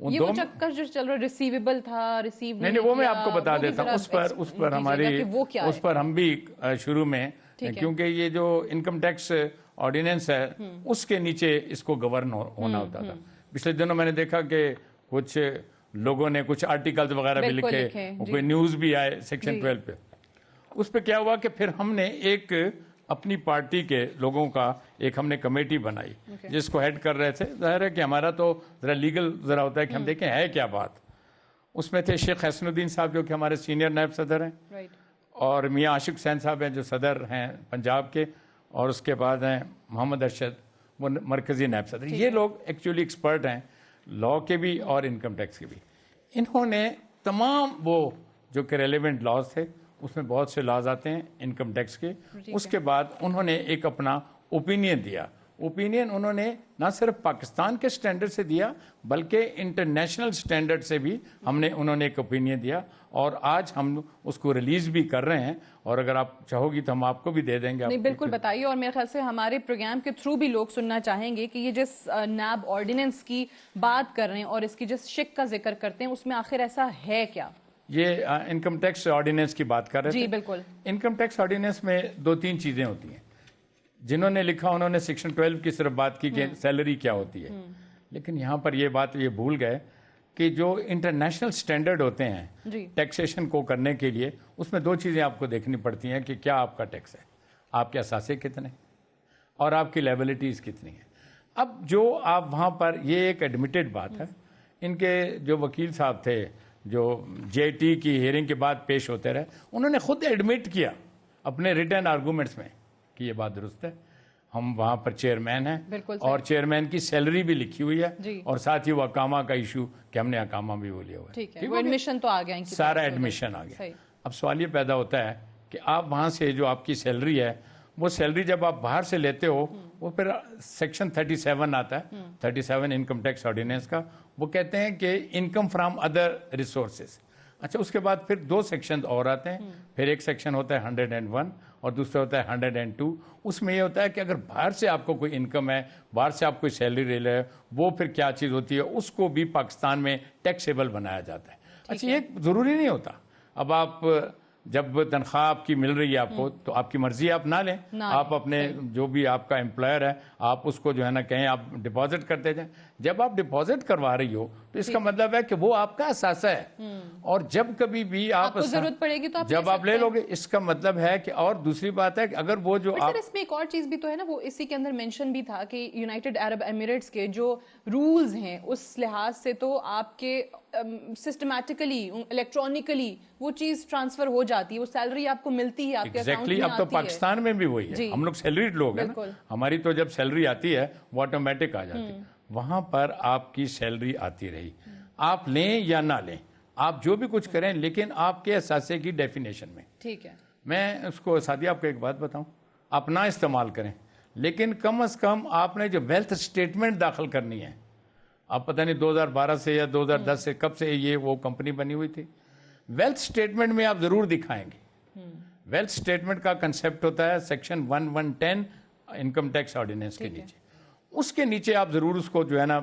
یہ وہ چکر جو چل رہا ریسیویبل تھا, ریسیو نہیں وہ میں آپ کو بتا دیتا ہوں. اس پر ہماری اس پر ہم بھی شروع میں, کیونکہ یہ جو انکم ٹیکس آرڈیننس ہے اس کے نیچے اس کو گورن ہونا ہوتا تھا. پچھلے دنوں میں نے دیکھا کہ کچھ لوگوں نے کچھ آرٹیکلز وغیرہ بھی لکھے, کوئی نیوز بھی آئے سیکشن 12 پہ. اس پہ کیا ہوا کہ پھر ہم نے ایک اپنی پارٹی کے لوگوں کا ایک ہم نے کمیٹی بنائی جس کو ہیڈ کر رہے تھے. ظاہر ہے کہ ہمارا تو ذرا لیگل ذرا ہوتا ہے کہ ہم دیکھیں ہے کیا بات. اس میں تھے شیخ حسن الدین صاحب جو کہ ہمارے سینئر نائب صدر ہیں, اور میاں عاشق حسین صاحب ہیں جو صدر ہیں پنجاب کے, اور اس کے بعد ہیں محمد ارشد وہ مرکزی نائب صدر. یہ لوگ ایکچولی ایکسپرٹ ہیں لاء کے بھی اور انکم ٹیکس کے بھی. انہوں نے تمام وہ جو کہ ریلیونٹ لاز تھے, اس میں بہت سے لاز آتے ہیں انکم ٹیکس کے, اس کے بعد انہوں نے ایک اپنا اوپینین دیا. اوپینین انہوں نے نہ صرف پاکستان کے سٹینڈرڈ سے دیا بلکہ انٹرنیشنل سٹینڈرڈ سے بھی انہوں نے ایک اوپینین دیا, اور آج ہم اس کو ریلیز بھی کر رہے ہیں, اور اگر آپ چاہو گی تو ہم آپ کو بھی دے دیں گے. نہیں بالکل بتائیے, اور میرے خیال سے ہمارے پروگرام کے تھرو بھی لوگ سننا چاہیں گے کہ یہ جس نیب آرڈیننس کی بات کر رہے ہیں اور اس کی جس شک کا ذکر کرتے ہیں اس میں آخر ایسا ہے کیا. یہ انکم ٹیکس آرڈیننس کی بات کر رہے تھے. جی بالکل. انکم ٹیکس آرڈیننس میں 2-3 چیزیں ہوتی ہیں. جنہوں نے لکھا انہوں نے سیکشن 12 کی صرف بات کی کہ سیلری کیا ہوتی ہے, لیکن یہاں پر یہ بات یہ بھول گئے کہ جو انٹرنیشنل سٹینڈرڈ ہوتے ہیں ٹیکسیشن کو کرنے کے لیے, اس میں 2 چیزیں آپ کو دیکھنی پڑتی ہیں کہ کیا آپ کا ٹیکس ہے, آپ کے اثاثے کتنے اور آپ کی لائبلٹیز کتنی ہیں. اب جو آپ وہاں پر یہ ایک ایڈمیٹڈ بات ہے, ان کے جو وکیل صاحب تھے جو جے ٹی کی ہیئرنگ کے بعد پیش ہوتے رہے, انہوں نے خود ایڈمٹ کیا اپنے ریٹن آرگومنٹس میں کہ یہ بات درست ہے. ہم وہاں پر چیئرمین ہیں اور چیئرمین کی سیلری بھی لکھی ہوئی ہے, اور ساتھ ہی وہ اقامہ کا ایشو کہ ہم نے اقامہ بھی وہ لیا ہوا ہے, ایڈمیشن تو آ گیا, سارا ایڈمیشن آ گیا. اب سوال یہ پیدا ہوتا ہے کہ آپ وہاں سے جو آپ کی سیلری ہے, وہ سیلری جب آپ باہر سے لیتے ہو, وہ پھر سیکشن 37 آتا ہے, 37 انکم ٹیکس آرڈیننس کا, وہ کہتے ہیں کہ انکم فرام ادر ریسورسز. اچھا, اس کے بعد پھر 2 سیکشن اور آتے ہیں. پھر ایک سیکشن ہوتا ہے 101 اور دوسرا ہوتا ہے 102. اس میں یہ ہوتا ہے کہ اگر باہر سے آپ کو کوئی انکم ہے, باہر سے آپ کوئی سیلری لے رہے, وہ پھر کیا چیز ہوتی ہے, اس کو بھی پاکستان میں ٹیکسیبل بنایا جاتا ہے. اچھا, یہ ضروری نہیں ہوتا. اب آپ جب تنخواہ آپ کی مل رہی ہے آپ کو, تو آپ کی مرضی آپ نہ لیں, آپ اپنے جو بھی آپ کا امپلائر ہے آپ اس کو جو ہے نا کہیں آپ ڈپازٹ کرتے جائیں. جب آپ ڈپازٹ کروا رہی ہو تو اس کا مطلب ہے کہ وہ آپ کا اثاثہ ہے, اور جب کبھی بھی آپ ضرورت پڑے گی تو جب آپ لے لو گے, اس کا مطلب ہے کہ. اور دوسری بات ہے کہ اگر وہ جو آپ اس میں ایک اور چیز بھی تو ہے نا, وہ اسی کے اندر مینشن بھی تھا کہ یونائٹڈ عرب ایمریٹس کے جو رولز ہیں اس لحاظ سے تو آپ کے سسٹمیٹیکلی الیکٹرانکلی وہ چیز ٹرانسفر ہو جاتی ہے, وہ سیلری آپ کو ملتی ہے آپ کے اکاؤنٹ میں. اب تو پاکستان میں بھی وہی ہے, ہم لوگ سیلریڈ لوگ ہیں نا, ہماری تو جب سیلری آتی ہے وہ آٹومیٹک آ جاتی ہے. وہاں پر آپ کی سیلری آتی رہی, آپ لیں یا نہ لیں, آپ جو بھی کچھ کریں, لیکن آپ کے اثاثے کی ڈیفینیشن میں. ٹھیک ہے, میں اس کو ساتھی آپ کو ایک بات بتاؤں, آپ نہ استعمال کریں, لیکن کم از کم آپ نے جو ویلتھ سٹیٹمنٹ داخل کرنی ہے, آپ پتہ نہیں 2012 سے یا 2010 سے کب سے یہ وہ کمپنی بنی ہوئی تھی, ویلتھ سٹیٹمنٹ میں آپ ضرور دکھائیں گے. ویلتھ سٹیٹمنٹ کا کنسپٹ ہوتا ہے سیکشن 1110 انکم ٹیکس آرڈیننس کے نیچے. اس کے نیچے آپ ضرور اس کو جو ہے نا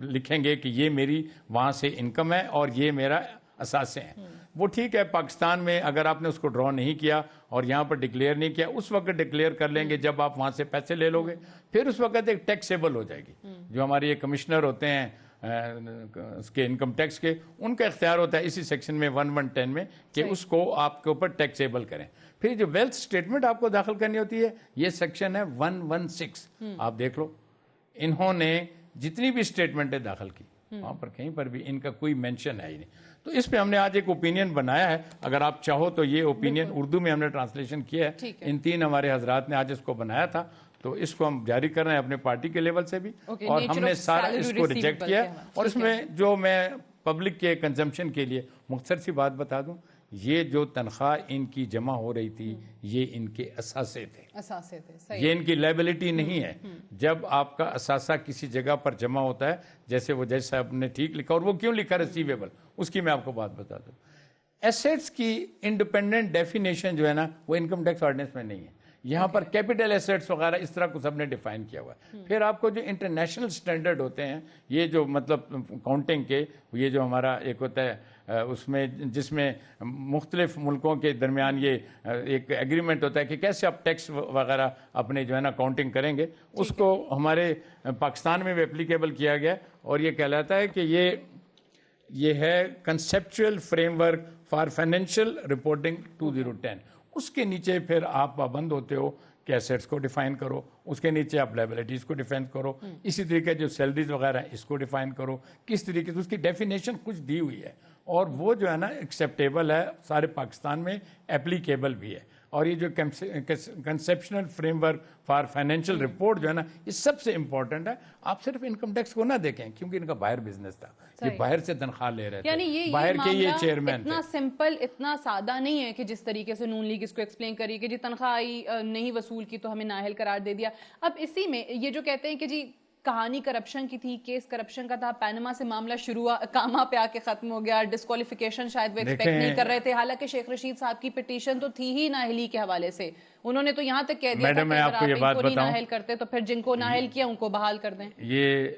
لکھیں گے کہ یہ میری وہاں سے انکم ہے اور یہ میرا اثاثے ہیں. وہ ٹھیک ہے, پاکستان میں اگر آپ نے اس کو ڈرا نہیں کیا اور یہاں پر ڈکلیئر نہیں کیا, اس وقت ڈکلیئر کر لیں گے جب آپ وہاں سے پیسے لے لو گے, پھر اس وقت ایک ٹیکسیبل ہو جائے گی. جو ہمارے یہ کمشنر ہوتے ہیں اس کے انکم ٹیکس کے, ان کا اختیار ہوتا ہے اسی سیکشن میں 1110 میں کہ اس کو آپ کے اوپر ٹیکسیبل کریں. پھر جو ویلتھ سٹیٹمنٹ آپ کو داخل کرنی ہوتی ہے, یہ سیکشن ہے 116, آپ دیکھ لو. انہوں نے جتنی بھی سٹیٹمنٹیں داخل کی وہاں پر کہیں پر بھی ان کا کوئی مینشن ہے ہی نہیں. تو اس پہ ہم نے آج ایک اوپینین بنایا ہے, اگر آپ چاہو تو یہ اوپینین اردو میں ہم نے ٹرانسلیشن کیا ہے. ان 3 ہمارے حضرات نے آج اس کو بنایا تھا, تو اس کو ہم جاری کر رہے ہیں اپنے پارٹی کے لیول سے بھی, اور ہم نے سارا اس کو ریجیکٹ کیا. اور اس میں جو میں پبلک کے کنزمپشن کے لیے مختصر سی بات بتا دوں, یہ جو تنخواہ ان کی جمع ہو رہی تھی یہ ان کے اثاثے تھے, یہ ان کی لائبلٹی نہیں ہے. جب آپ کا اثاثہ کسی جگہ پر جمع ہوتا ہے, جیسے وہ جج صاحب نے ٹھیک لکھا, اور وہ کیوں لکھا ریسیویبل, اس کی میں آپ کو بات بتا دوں. ایسیٹس کی انڈیپینڈنٹ ڈیفینیشن جو ہے نا وہ انکم ٹیکس آرڈیننس میں نہیں ہے. یہاں پر کیپٹل ایسیٹس وغیرہ اس طرح کو سب نے ڈیفائن کیا ہوا ہے. پھر آپ کو جو انٹرنیشنل سٹینڈرڈ ہوتے ہیں یہ جو مطلب کاؤنٹنگ کے یہ جو ہمارا ایک ہوتا ہے اس میں جس میں مختلف ملکوں کے درمیان یہ ایک ایگریمنٹ ہوتا ہے کہ کیسے آپ ٹیکس وغیرہ اپنے جو ہے نا کاؤنٹنگ کریں گے, اس کو ہمارے پاکستان میں بھی اپلیکیبل کیا گیا اور یہ کہلاتا ہے کہ یہ ہے conceptual frame work for financial reporting 2010. اس کے نیچے پھر آپ پابند ہوتے ہو کہ ایسیٹس کو ڈیفائن کرو, اس کے نیچے آپ لائبلٹیز کو ڈیفائن کرو, اسی طریقے جو سیلریز وغیرہ اس کو ڈیفائن کرو, کس طریقے سے اس کی ڈیفینیشن کچھ دی ہوئی ہے اور وہ جو ہے نا ایکسیپٹیبل ہے سارے پاکستان میں, اپلیکیبل بھی ہے. اور یہ جو conceptual framework for financial report جو ہے نا یہ سب سے امپورٹنٹ ہے. آپ صرف انکم ٹیکس کو نہ دیکھیں کیونکہ ان کا باہر بزنس تھا, یہ باہر سے تنخواہ لے رہے تھے, باہر کے یہ چیئرمین تھے. اتنا سمپل اتنا سادہ نہیں ہے کہ جس طریقے سے نون لیگ اس کو ایکسپلین کری کہ جی تنخواہ آئی نہیں وصول کی تو ہمیں نااہل قرار دے دیا. اب اسی میں یہ جو کہتے ہیں کہ جی کہانی کرپشن کی تھی, کیس کرپشن کا تھا, پینما سے معاملہ شروع ہوا, کاما پہ آ کے ختم ہو گیا, ڈسکوالیفیکیشن شاید وہ ایکسپیکٹ نہیں کر رہے تھے, حالانکہ شیخ رشید صاحب کی پٹیشن تو تھی ہی نااہلی کے حوالے سے. انہوں نے تو یہاں تک کہہ دیا تھا کہ اگر آپ ان کو نہیں نااہل کرتے تو پھر جن کو نااہل کیا ان کو بحال کر دیں. یہ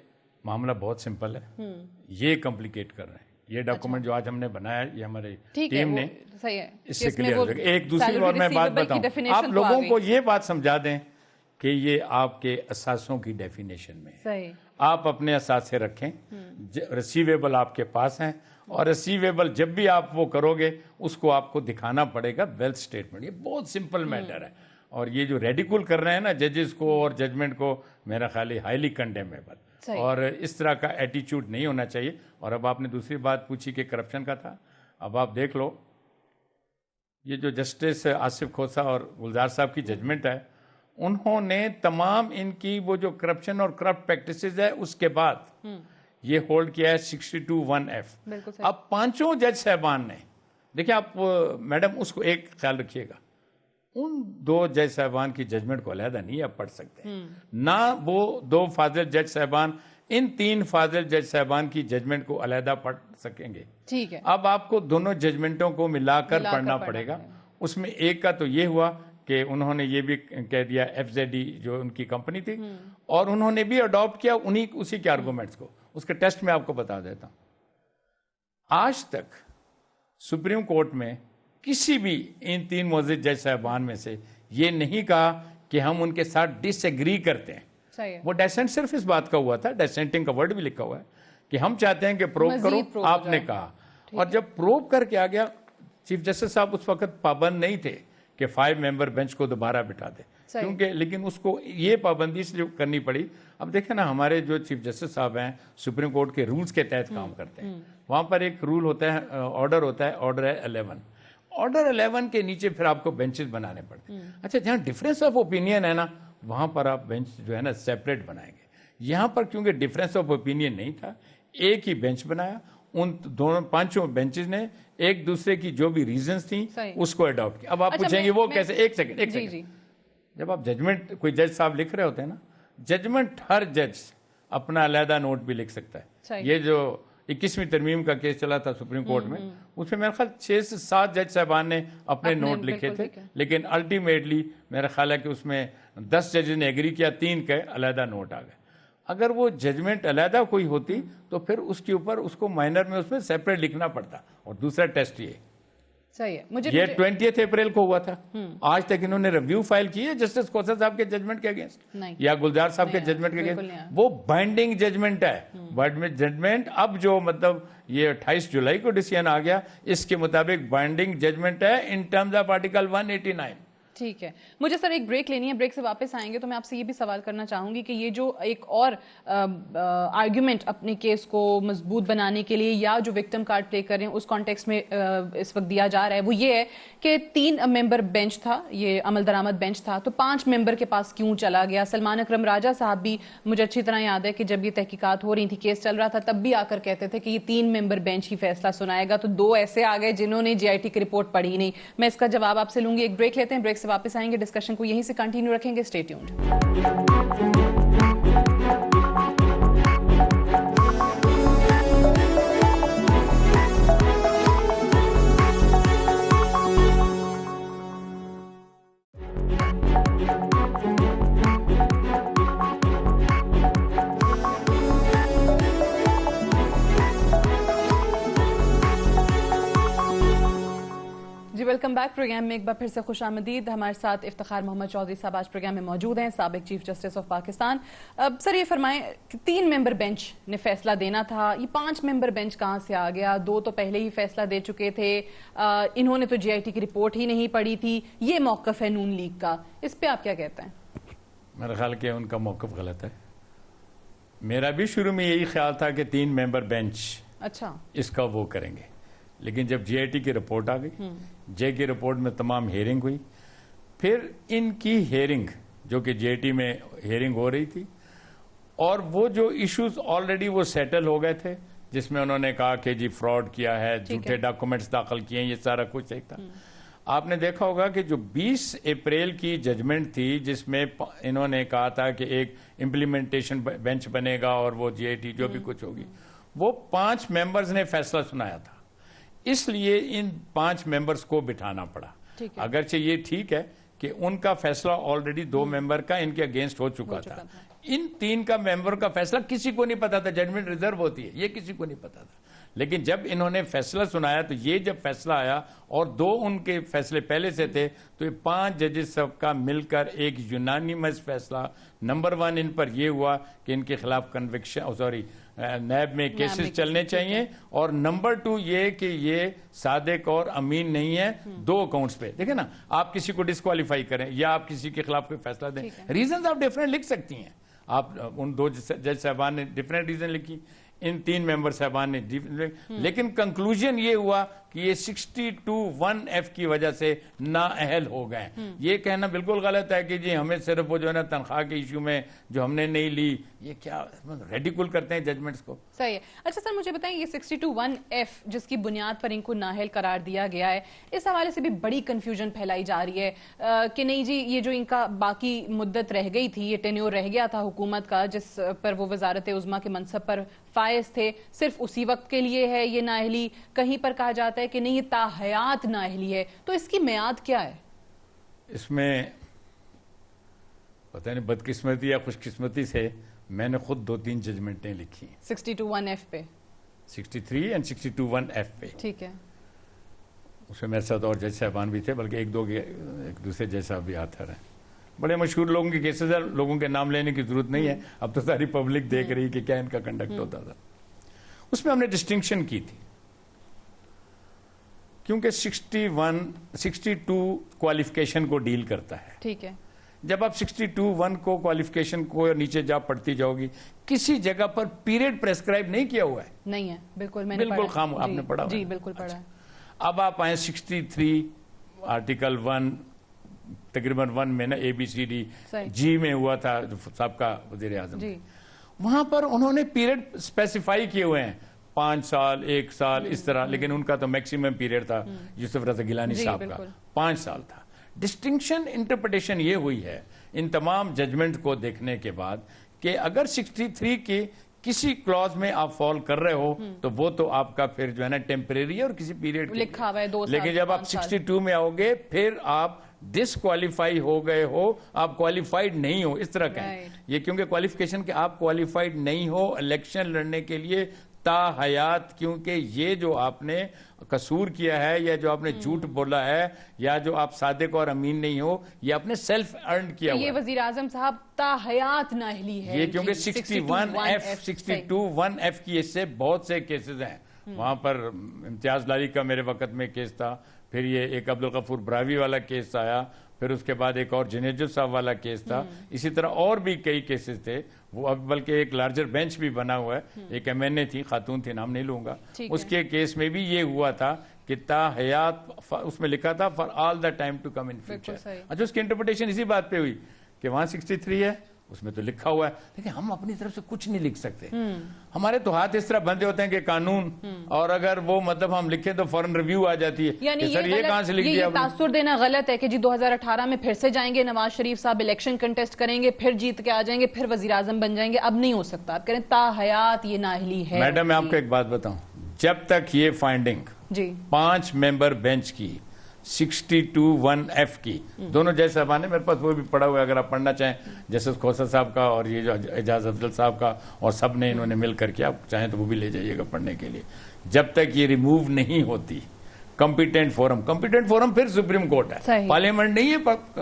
معاملہ بہت سمپل ہے, یہ کمپلیکیٹ کر رہے ہیں. یہ ڈاکومنٹ جو آج ہم نے بنایا یہ ہماری ٹیم نے اس سے کلیئر ہو گیا. ایک دوسری اور میں بات بتاؤں, آپ لوگوں کو یہ بات سمجھا دیں کہ یہ آپ کے اثاثوں کی ڈیفینیشن میں ہے. آپ اپنے اثاثے رکھیں, ریسیویبل آپ کے پاس ہیں اور ریسیویبل جب بھی آپ وہ کرو گے اس کو آپ کو دکھانا پڑے گا ویلتھ سٹیٹمنٹ. یہ بہت سمپل میٹر ہے اور یہ جو ریڈیکول کر رہے ہیں نا ججز کو اور ججمنٹ کو, میرا خیال ہے ہائیلی کنڈیمیبل اور اس طرح کا ایٹیچیوڈ نہیں ہونا چاہیے. اور اب آپ نے دوسری بات پوچھی کہ کرپشن کا تھا, اب آپ دیکھ لو یہ جو جسٹس آصف کھوسہ اور گلزار صاحب کی ججمنٹ ہے, انہوں نے تمام ان کی وہ جو کرپشن اور کرپٹ پریکٹسز ہے اس کے بعد یہ ہولڈ کیا ہے 62(1)(f). اب پانچوں جج صاحبان نے دیکھیں, آپ میڈم اس کو ایک خیال رکھیے گا, ان دو جج صاحبان کی ججمنٹ کو علیحدہ نہیں آپ پڑھ سکتے, نہ وہ دو فاضل جج صاحبان ان تین فاضل جج صاحبان کی ججمنٹ کو علیحدہ پڑھ سکیں گے. ٹھیک ہے, اب آپ کو دونوں ججمنٹوں کو ملا کر پڑھنا پڑے گا. اس میں ایک کا تو یہ ہوا کہ انہوں نے یہ بھی کہہ دیا FZE جو ان کی کمپنی تھی, اور انہوں نے بھی اڈاپٹ کیا اسی کے آرگومنٹس کو. اس کے ٹیسٹ میں آپ کو بتا دیتا ہوں, آج تک سپریم کورٹ میں کسی بھی ان تین معزز جج صاحبان میں سے یہ نہیں کہا کہ ہم ان کے ساتھ ڈس ایگری کرتے ہیں. وہ ڈیسنٹ صرف اس بات کا ہوا تھا, ڈیسنٹنگ کا ورڈ بھی لکھا ہوا ہے کہ ہم چاہتے ہیں کہ پروب کرو, آپ نے کہا. اور جب پروب کر کے آ گیا, چیف جسٹس صاحب اس وقت پابند نہیں تھے کہ 5 ممبر بینچ کو دوبارہ بٹھا دے, کیونکہ لیکن اس کو یہ پابندی اس لیے کرنی پڑی. اب دیکھیں نا, ہمارے جو چیف جسٹس صاحب ہیں سپریم کورٹ کے رولز کے تحت کام کرتے ہیں. وہاں پر ایک رول ہوتا ہے, آرڈر ہوتا ہے, آرڈر ہے 11. آرڈر 11 کے نیچے پھر آپ کو بینچز بنانے پڑتے ہیں. اچھا, جہاں ڈفرینس آف اوپینین ہے نا وہاں پر آپ بینچ جو ہے نا سیپریٹ بنائیں گے. یہاں پر کیونکہ ڈفرینس آف اوپینین نہیں تھا, ایک ہی بینچ بنایا. ان دونوں پانچوں بینچز نے ایک دوسرے کی جو بھی ریزنز تھیں اس کو اڈاپٹ کیا. اب آپ پوچھیں گے وہ کیسے, ایک سیکنڈ, جب آپ ججمنٹ کوئی جج صاحب لکھ رہے ہوتے ہیں نا, ججمنٹ ہر جج اپنا علیحدہ نوٹ بھی لکھ سکتا ہے. یہ جو 21ویں ترمیم کا کیس چلا تھا سپریم کورٹ میں, اس میں میرا خیال 6 سے 7 جج صاحبان نے اپنے نوٹ لکھے تھے, لیکن الٹیمیٹلی میرا خیال ہے کہ اس میں 10 ججز نے ایگری کیا, 3 کے علیحدہ نوٹ آ گئے. اگر وہ ججمنٹ علیحدہ کوئی ہوتی تو پھر اس کے اوپر اس کو مائنر میں اس میں سیپریٹ لکھنا پڑتا. اور دوسرا ٹیسٹ یہ 20 اپریل کو ہوا تھا. آج تک انہوں نے ریویو فائل کی ہے جسٹس کھوسہ صاحب کے ججمنٹ کے اگینسٹ یا گلزار صاحب کے ججمنٹ کے اگینسٹ. وہ بائنڈنگ ججمنٹ ہے. بائنڈنگ ججمنٹ اب جو مطلب یہ 28 جولائی کو ڈیسیژن آ گیا, اس کے مطابق بائنڈنگ ججمنٹ ہے ان ٹرمز آف آرٹیکل 189. ٹھیک ہے, مجھے سر ایک بریک لینی ہے, بریک سے واپس آئیں گے تو میں آپ سے یہ بھی سوال کرنا چاہوں گی کہ یہ جو ایک اور آرگیومنٹ اپنے کیس کو مضبوط بنانے کے لیے یا جو وکٹم کارڈ پلے کر رہے ہیں اس کانٹیکسٹ میں اس وقت دیا جا رہا ہے, وہ یہ ہے کہ 3 ممبر بینچ تھا, یہ عمل درآمد بینچ تھا, تو 5 ممبر کے پاس کیوں چلا گیا. سلمان اکرم راجہ صاحب بھی مجھے اچھی طرح یاد ہے کہ جب یہ تحقیقات ہو رہی تھی, کیس چل رہا تھا, تب بھی آ کر کہتے تھے کہ یہ 3 ممبر بینچ ہی فیصلہ سنائے گا. تو 2 ایسے آ گئے جنہوں نے GIT کی رپورٹ پڑھی نہیں. میں اس کا جواب آپ سے لوں گی. ایک بریک لیتے ہیں, بریک سے واپس آئیں گے, ڈسکشن کو یہیں سے کنٹینیو رکھیں گے. Stay tuned. Welcome back. Programme میں ایک بار پھر سے خوش آمدید. ہمارے ساتھ افتخار محمد چودھری صاحب آج پروگرام میں موجود ہیں, سابق چیف جسٹس آف پاکستان. سر یہ فرمائیں کہ 3 ممبر بینچ نے فیصلہ دینا تھا, یہ 5 ممبر بینچ کہاں سے آ گیا؟ 2 تو پہلے ہی فیصلہ دے چکے تھے, انہوں نے تو جے آئی ٹی کی رپورٹ ہی نہیں پڑھی تھی. یہ موقف ہے نون لیگ کا, اس پہ آپ کیا کہتے ہیں؟ میرا خیال کہ ان کا موقف غلط ہے. میرا بھی شروع میں یہی خیال تھا کہ 3 ممبر بینچ اچھا اس کا وہ کریں گے, لیکن جب جے آئی ٹی کی رپورٹ آ گئی, جے کی رپورٹ میں تمام ہیئرنگ ہوئی, پھر ان کی ہیئرنگ جو کہ جے ٹی میں ہیئرنگ ہو رہی تھی, اور وہ جو ایشوز آلریڈی وہ سیٹل ہو گئے تھے جس میں انہوں نے کہا کہ جی فراڈ کیا ہے, جھوٹے ڈاکومنٹس داخل کیے ہیں, یہ سارا کچھ صحیح تھا. آپ نے دیکھا ہوگا کہ جو 20 اپریل کی ججمنٹ تھی جس میں انہوں نے کہا تھا کہ ایک امپلیمنٹیشن بینچ بنے گا اور وہ جے ٹی جو بھی کچھ ہوگی, وہ 5 ممبرز نے فیصلہ سنایا تھا. اس لیے ان 5 ممبرز کو بٹھانا پڑا. اگرچہ یہ ٹھیک ہے کہ ان کا فیصلہ آلریڈی 2 ممبر کا ان کے اگینسٹ ہو چکا تھا, ان 3 کا ممبر کا فیصلہ کسی کو نہیں پتا تھا. ججمنٹ ریزرو ہوتی ہے, یہ کسی کو نہیں پتا تھا. لیکن جب انہوں نے فیصلہ سنایا تو یہ جب فیصلہ آیا اور 2 ان کے فیصلے پہلے سے تھے, تو یہ 5 ججز سب کا مل کر ایک یونانیمس فیصلہ نمبر 1 ان پر یہ ہوا کہ ان کے خلاف کنوکشن نیب میں کیسز چلنے چاہیے, اور نمبر 2 یہ کہ یہ صادق اور امین نہیں ہے 2 اکاؤنٹس پہ. دیکھیں نا, آپ کسی کو ڈسکوالیفائی کریں یا آپ کسی کے خلاف کوئی فیصلہ دیں, ریزنز آپ ڈیفرنٹ لکھ سکتی ہیں. آپ ان 2 جج صاحبان نے ڈیفرنٹ ریزن لکھی, ان 3 ممبر صاحبان نے, لیکن کنکلوژن یہ ہوا کہ یہ 62(1)F کی وجہ سے نااہل ہو گئے. یہ کہنا بالکل غلط ہے کہ جی ہمیں صرف وہ جو ہے نا تنخواہ کے ایشو میں جو ہم نے نہیں لی, یہ کیا ریڈیکل کرتے ہیں ججمنٹس کو. صحیح ہے. اچھا سر مجھے بتائیں, یہ 62(1)F جس کی بنیاد پر ان کو نااہل قرار دیا گیا ہے, اس حوالے سے بھی بڑی کنفیوژن پھیلائی جا رہی ہے کہ نہیں جی یہ جو ان کا باقی مدت رہ گئی تھی, یہ ٹینیور رہ گیا تھا حکومت کا جس پر وہ وزارت عظمیٰ کے منصب پر فائز تھے, صرف اسی وقت کے لیے ہے یہ نااہلی. کہیں پر کہا جاتا ہے کہ نہیں یہ تا حیات نااہلی ہے, تو اس کی میعاد کیا ہے؟ اس میں پتہ نہیں بدقسمتی یا خوش قسمتی سے میں نے خود 2-3 ججمنٹیں لکھی 62(1)F پہ, 63 اور 62(1)F پہ. ٹھیک ہے. اس میں میرے ساتھ اور جج صاحبان بھی تھے, بلکہ ایک دوسرے جج صاحب بھی آتے رہے. بڑے مشہور لوگوں کے کیسز ہیں, لوگوں کے نام لینے کی ضرورت نہیں ہے, اب تو ساری پبلک دیکھ رہی کہ کیا ان کا کنڈکٹ ہوتا تھا. اس میں ہم نے ڈسٹنکشن کی تھی کیونکہ 62 کوالیفیکیشن کو ڈیل کرتا ہے. ٹھیک ہے. جب آپ 62(1) کو کوالیفیکیشن کو نیچے جا پڑھتی جاؤ گی, کسی جگہ پر پیریڈ پریسکرائب نہیں کیا ہوا ہے. نہیں ہے, بالکل میں نے بالکل خام آپ نے پڑھا. جی بالکل پڑھا ہے. اب آپ آئیں 63 آرٹیکل 1 تقریباً 1 میں نا ABCD G میں ہوا تھا سابقہ وزیر اعظم, وہاں پر انہوں نے پیریڈ اسپیسیفائی کیے ہوئے ہیں 5 سال 1 سال اس طرح, لیکن ان کا تو میکسیمم پیریڈ تھا یوسف رضا گیلانی صاحب کا 5 سال تھا. ڈسٹنکشن انٹرپریٹیشن یہ ہوئی ہے ان تمام ججمنٹ کو دیکھنے کے بعد کہ اگر 63 کی کسی کلوز میں آپ فال کر رہے ہو تو وہ تو آپ کا پھر جو ہے نا ٹیمپریری ہے اور کسی پیریڈ لکھا ہوا ہے 2 سال, لیکن جب آپ 62 میں آؤ گے پھر آپ ڈسکوالیفائی ہو گئے ہو, آپ کوالیفائیڈ نہیں ہو, اس طرح کہیں. یہ کیونکہ کوالیفیکیشن کہ آپ کوالیفائیڈ نہیں ہو الیکشن لڑنے کے لیے تا حیات, کیونکہ یہ جو آپ نے قصور کیا ہے یا جو آپ نے جھوٹ بولا ہے یا جو آپ صادق اور امین نہیں ہو, یہ آپ نے سیلف ارنڈ کیا ہوا ہے. یہ وزیر اعظم صاحب تا حیات نااہلی ہے یہ کیونکہ 62(1)F کی اس سے بہت سے کیسز ہیں. وہاں پر امتیاز لاری کا میرے وقت میں کیس تھا, پھر یہ ایک عبدالغفور براوی والا کیس آیا, پھر اس کے بعد ایک اور جنیجو صاحب والا کیس تھا, اسی طرح اور بھی کئی کیسز تھے. وہ اب بلکہ ایک لارجر بینچ بھی بنا ہوا ہے, ایک MNA تھی, خاتون تھی, نام نہیں لوں گا, اس کے کیس میں بھی یہ ہوا تھا کہ تا حیات اس میں لکھا تھا for all the time to come in future. اچھا اس کی انٹرپریٹیشن اسی بات پہ ہوئی کہ وہاں 63 ہے, اس میں تو لکھا ہوا ہے, لیکن ہم اپنی طرف سے کچھ نہیں لکھ سکتے. ہمارے تو ہاتھ اس طرح بندے ہوتے ہیں کہ قانون, اور اگر وہ مطلب ہم لکھیں تو فوراً ریویو آ جاتی ہے, یعنی سر یہ کہاں سے لکھ دیا. یہ تاثر دینا غلط ہے کہ جی 2018 میں پھر سے جائیں گے, نواز شریف صاحب الیکشن کنٹیسٹ کریں گے, پھر جیت کے آ جائیں گے, پھر وزیر اعظم بن جائیں گے. اب نہیں ہو سکتا, آپ کہہ رہے ہیں تا حیات یہ نااہلی ہے. میڈم میں آپ کو ایک بات بتاؤں, جب تک یہ فائنڈنگ 5 ممبر بینچ کی 62(1)F کی, دونوں جج صاحبان نے میرے پاس وہ بھی پڑھا ہوا ہے, اگر آپ پڑھنا چاہیں, جسٹس کھوسا صاحب کا اور یہ جو اعجاز افضل صاحب کا, اور سب نے انہوں نے مل کر کے, آپ چاہیں تو وہ بھی لے جائیے گا پڑھنے کے لیے. جب تک یہ ریموو نہیں ہوتی, کمپیٹنٹ فورم پھر سپریم کورٹ ہے, پارلیمنٹ نہیں ہے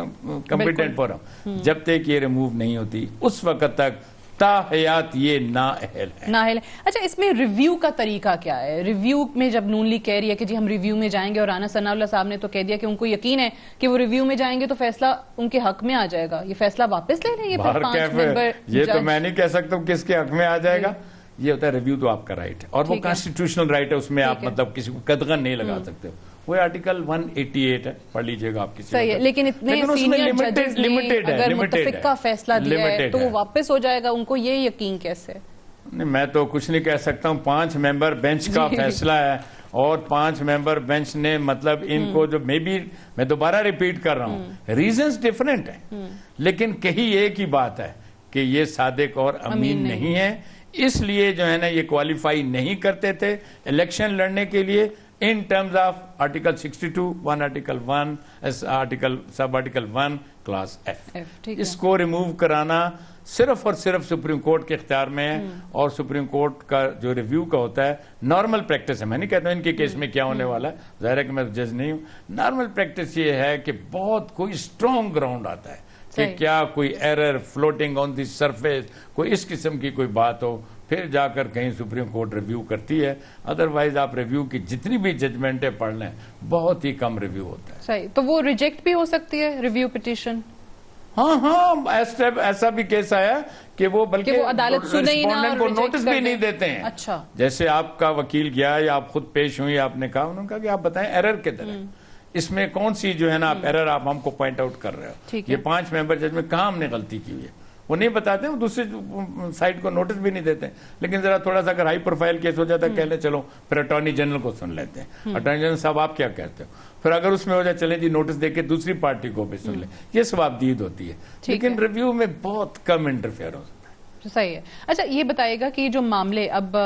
کمپیٹنٹ فورم. جب تک یہ ریموو نہیں ہوتی اس وقت تک تاحیات یہ نااہل ہے. اچھا, اس میں ریویو کا طریقہ کیا ہے؟ ریویو میں جب نون لیگ کہہ رہی ہے کہ جی ہم ریویو میں جائیں گے, اور رانا ثناء اللہ صاحب نے تو کہہ دیا کہ ان کو یقین ہے کہ وہ ریویو میں جائیں گے تو فیصلہ ان کے حق میں آ جائے گا, یہ فیصلہ واپس لے رہے ہیں یہ تو میں نہیں کہہ سکتا ہوں کس کے حق میں آ جائے گا. یہ ہوتا ہے ریویو تو آپ کا رائٹ ہے, اور وہ کانسٹیٹیوشنل رائٹ ہے, اس میں آپ مطلب کسی کو قدغن نہیں لگا سکتے ہو. وہ آرٹیکل 188 ہے, پڑھ لیجئے گا آپ کسی. صحیح ہے, لیکن اتنے سینئر ججز نے اگر متفق کا فیصلہ دیا ہے تو وہ واپس ہو جائے گا, ان کو یہ یقین کیسے؟ میں تو کچھ نہیں کہہ سکتا ہوں. 5 ممبر بینچ کا فیصلہ ہے, اور 5 ممبر بینچ نے مطلب ان کو جو میں دوبارہ ریپیٹ کر رہا ہوں, ریزنز ڈیفرنٹ ہیں, لیکن کہی ایک ہی بات ہے کہ یہ صادق اور امین نہیں ہے, اس لیے جو ہے نا یہ کوالیفائی نہیں کرتے تھے الیکشن لڑنے کے لیے in terms of article 62, sub article 1 clause F. اس کو ریموو کرانا صرف اور صرف سپریم کورٹ کے اختیار میں ہے, اور سپریم کورٹ کا جو ریویو کا ہوتا ہے نارمل پریکٹس ہے. میں نہیں کہتا ہوں ان کے کیس میں کیا ہونے والا ہے, ظاہر ہے کہ میں جج نہیں ہوں. نارمل پریکٹس یہ ہے کہ بہت کوئی اسٹرانگ گراؤنڈ آتا ہے کہ کیا کوئی error floating on the surface, کوئی اس قسم کی کوئی بات ہو, پھر جا کر کہیں سپریم کورٹ ریویو کرتی ہے. ادروائز آپ ریویو کی جتنی بھی ججمنٹیں پڑھ لیں بہت ہی کم ریویو ہوتا ہے. صحیح, تو وہ ریجیکٹ بھی ہو سکتی ہے ریویو پٹیشن؟ ہاں, ایسا بھی کیس آیا کہ وہ بلکہ عدالت سنے ہی نہ کو نوٹس بھی نہیں دیتے ہیں. اچھا, جیسے آپ کا وکیل گیا یا آپ خود پیش ہوئی, آپ نے کہا, انہوں نے کہا کہ آپ بتائیں ایرر کدھر ہے, اس میں کون سی جو ہے نا آپ ایرر آپ ہم کو پوائنٹ آؤٹ کر رہے ہو. یہ 5 ممبر جج میں کہاں ہم نے غلطی کی ہوئی ہے وہ نہیں بتاتے ہیں, وہ دوسری سائڈ کو نوٹس بھی نہیں دیتے ہیں. لیکن ذرا تھوڑا سا اگر ہائی پروفائل کیس ہو جاتا ہے کہہ لیں چلو پھر اٹارنی جنرل کو سن لیتے ہیں, اٹارنی جنرل صاحب آپ کیا کہتے ہو, پھر اگر اس میں ہو جائے چلیں جی نوٹس دے کے دوسری پارٹی کو بھی سن لیں. یہ سواب دید ہوتی ہے, لیکن ریویو میں بہت کم انٹرفیئر ہوتا ہے. صحیح ہے. اچھا, یہ بتائیے گا کہ جو معاملے اب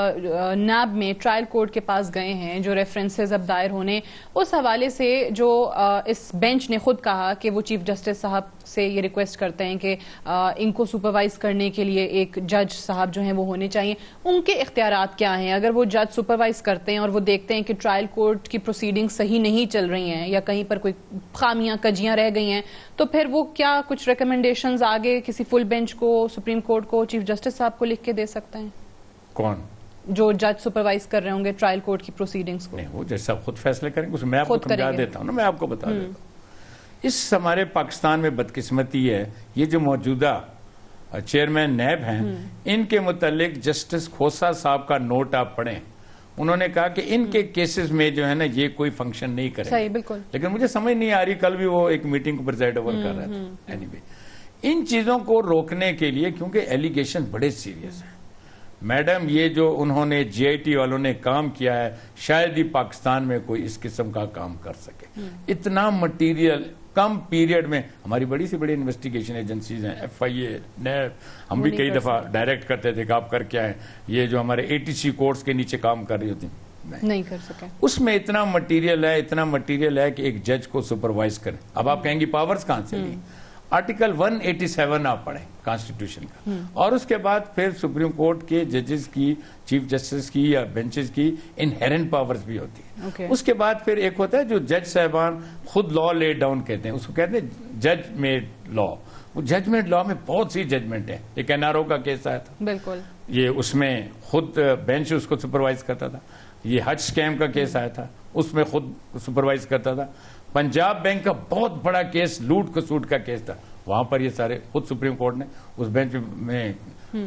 نیب میں ٹرائل کورٹ کے پاس گئے ہیں, جو ریفرنسز اب دائر ہونے, اس حوالے سے جو اس بینچ نے خود کہا کہ وہ چیف جسٹس صاحب سے یہ ریکویسٹ کرتے ہیں کہ ان کو سپروائز کرنے کے لیے ایک جج صاحب جو ہیں وہ ہونے چاہیے. ان کے اختیارات کیا ہیں اگر وہ جج سپروائز کرتے ہیں اور وہ دیکھتے ہیں کہ ٹرائل کورٹ کی پروسیڈنگ صحیح نہیں چل رہی ہیں یا کہیں پر کوئی خامیاں کجیاں رہ گئی ہیں, تو پھر وہ کیا کچھ ریکمنڈیشنز آگے کسی فل بینچ کو, سپریم کورٹ کو, چیف جسٹس صاحب کو لکھ کے دے سکتے ہیں؟ کون جو جج سپروائز کر رہے ہوں گے ٹرائل کورٹ کی پروسیڈنگز کو؟ نہیں, وہ جج صاحب خود فیصلے کریں گے, میں آپ کو سمجھا دیتا ہوں نا, میں آپ کو بتا دیتا ہوں. اس ہمارے پاکستان میں بدقسمتی ہے, یہ جو موجودہ چیئرمین نیب ہیں ان کے متعلق جسٹس کھوسا صاحب کا نوٹ آپ پڑھیں, انہوں نے کہا کہ ان کے کیسز میں جو ہے نا یہ کوئی فنکشن نہیں کرے. صحیح, بالکل. لیکن مجھے سمجھ نہیں آ رہی, کل بھی وہ ایک میٹنگ کو پریزائڈ اوور کر رہا تھا. اینی وے, ان چیزوں کو روکنے کے لیے, کیونکہ ایلیگیشن بڑے سیریس ہیں میڈم, یہ جو انہوں نے جی آئی ٹی والوں نے کام کیا ہے شاید ہی پاکستان میں کوئی اس قسم کا کام کر سکے. اتنا مٹیریل کم پیریڈ میں, ہماری بڑی سی بڑی انویسٹیگیشن ایجنسیز ہیں, ایف آئی اے, نیب, ہم بھی کئی دفعہ ڈائریکٹ کرتے تھے کہ آپ کر کیا ہے, یہ جو ہمارے اے ٹی سی کورٹس کے نیچے کام کر رہی ہوتی نہیں کر سکے. اس میں اتنا مٹیریل ہے کہ ایک جج کو سپروائز کرے. اب آپ کہیں گی پاورز کہاں سے لی, آرٹیکل 187 آپ پڑھیں کانسٹیٹیوشن کا, اور اس کے بعد پھر سپریم کورٹ کے ججز کی, چیف جسٹس کی یا بینچز کی انہیرنٹ پاورز بھی ہوتی ہیں. اس کے بعد پھر ایک ہوتا ہے جو جج صاحبان خود لا لے ڈاؤن کہتے ہیں, اس کو کہتے ہیں جج میڈ لا. وہ ججمنٹ لا میں بہت سی ججمنٹ ہیں. ایک این آر او کا کیس آیا تھا, بالکل, یہ اس میں خود بینچ اس کو سپروائز کرتا تھا. یہ حج اسکیم کا کیس آیا تھا, اس میں خود سپروائز کرتا تھا. پنجاب بینک کا بہت بڑا کیس, لوٹ کسوٹ کا کیس تھا, وہاں پر یہ سارے خود سپریم کورٹ نے, اس بینچ میں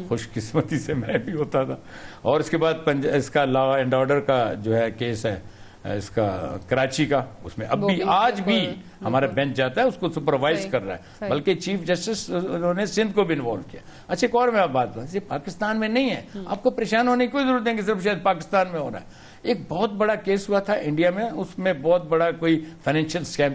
خوش قسمتی سے میں بھی ہوتا تھا. اور اس کے بعد اس کا لا اینڈ آرڈر کا جو ہے کیس ہے, اس کا کراچی کا, اس میں اب بھی آج بھی ہمارا بینچ جاتا ہے, اس کو سپروائز کر رہا ہے, بلکہ چیف جسٹس انہوں نے سندھ کو بھی انوالو کیا. اچھا, ایک اور میں آپ بات بتا, پاکستان میں نہیں ہے, آپ کو پریشان ہونے کی کوئی ضرورت نہیں کہ صرف شاید پاکستان میں ہو رہا ہے. ایک بہت بڑا کیس ہوا تھا انڈیا میں, اس میں بہت بڑا کوئی فائنینشیل اسکیم,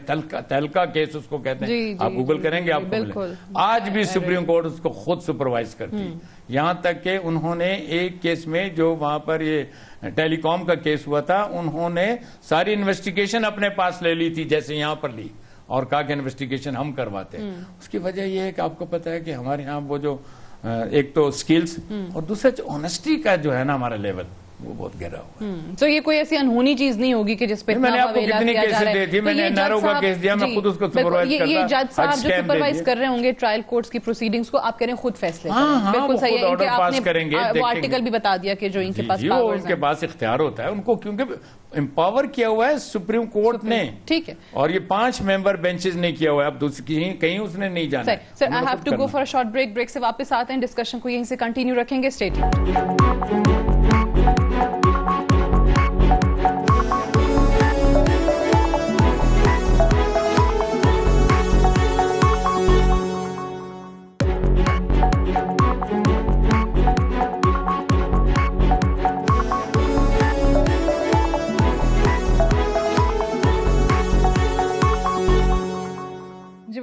تہلکا کیس اس کو کہتے ہیں, آپ گوگل کریں گے آپ کو ملے. آج بھی سپریم کورٹ اس کو خود سپروائز کرتی, یہاں تک کہ انہوں نے ایک کیس میں جو وہاں پر یہ ٹیلی کام کا کیس ہوا تھا, انہوں نے ساری انویسٹیگیشن اپنے پاس لے لی تھی جیسے یہاں پر لی, اور کہا کہ انویسٹیگیشن ہم کرواتے ہیں. اس کی وجہ یہ ہے کہ آپ کو پتا ہے کہ ہمارے یہاں وہ جو ایک تو سکلز, اور دوسرا جو آنیسٹی کا جو ہے نا ہمارا لیول وہ بہت گہرا ہوا ہے. تو یہ کوئی ایسی انہونی چیز نہیں ہوگی کہ جس پہ میں نے آپ کو کتنی کیسز دی تھی, میں نے NRO کا کیس دیا, میں خود اس کو سپروائز کرتا. یہ جج صاحب جو سپروائز کر رہے ہوں گے ٹرائل کورٹس کی پروسیڈنگز کو, آپ کہہ رہے ہیں خود فیصلے کریں. بالکل صحیح ہے کہ آپ نے وہ آرٹیکل بھی بتا دیا کہ جو ان کے پاس پاورز ہیں, ان کے پاس اختیار ہوتا ہے ان کو, کیونکہ امپاور کیا ہوا ہے سپریم کورٹ نے. ٹھیک ہے, اور یہ 5 ممبر بینچز نے کیا ہوا ہے, اب دوسری کہیں اس نے نہیں جانا. Sir I have to go for short break. Break سے واپس آتے ہیں, ڈسکشن کو یہیں سے کنٹینیو رکھیں گے. Stay tuned.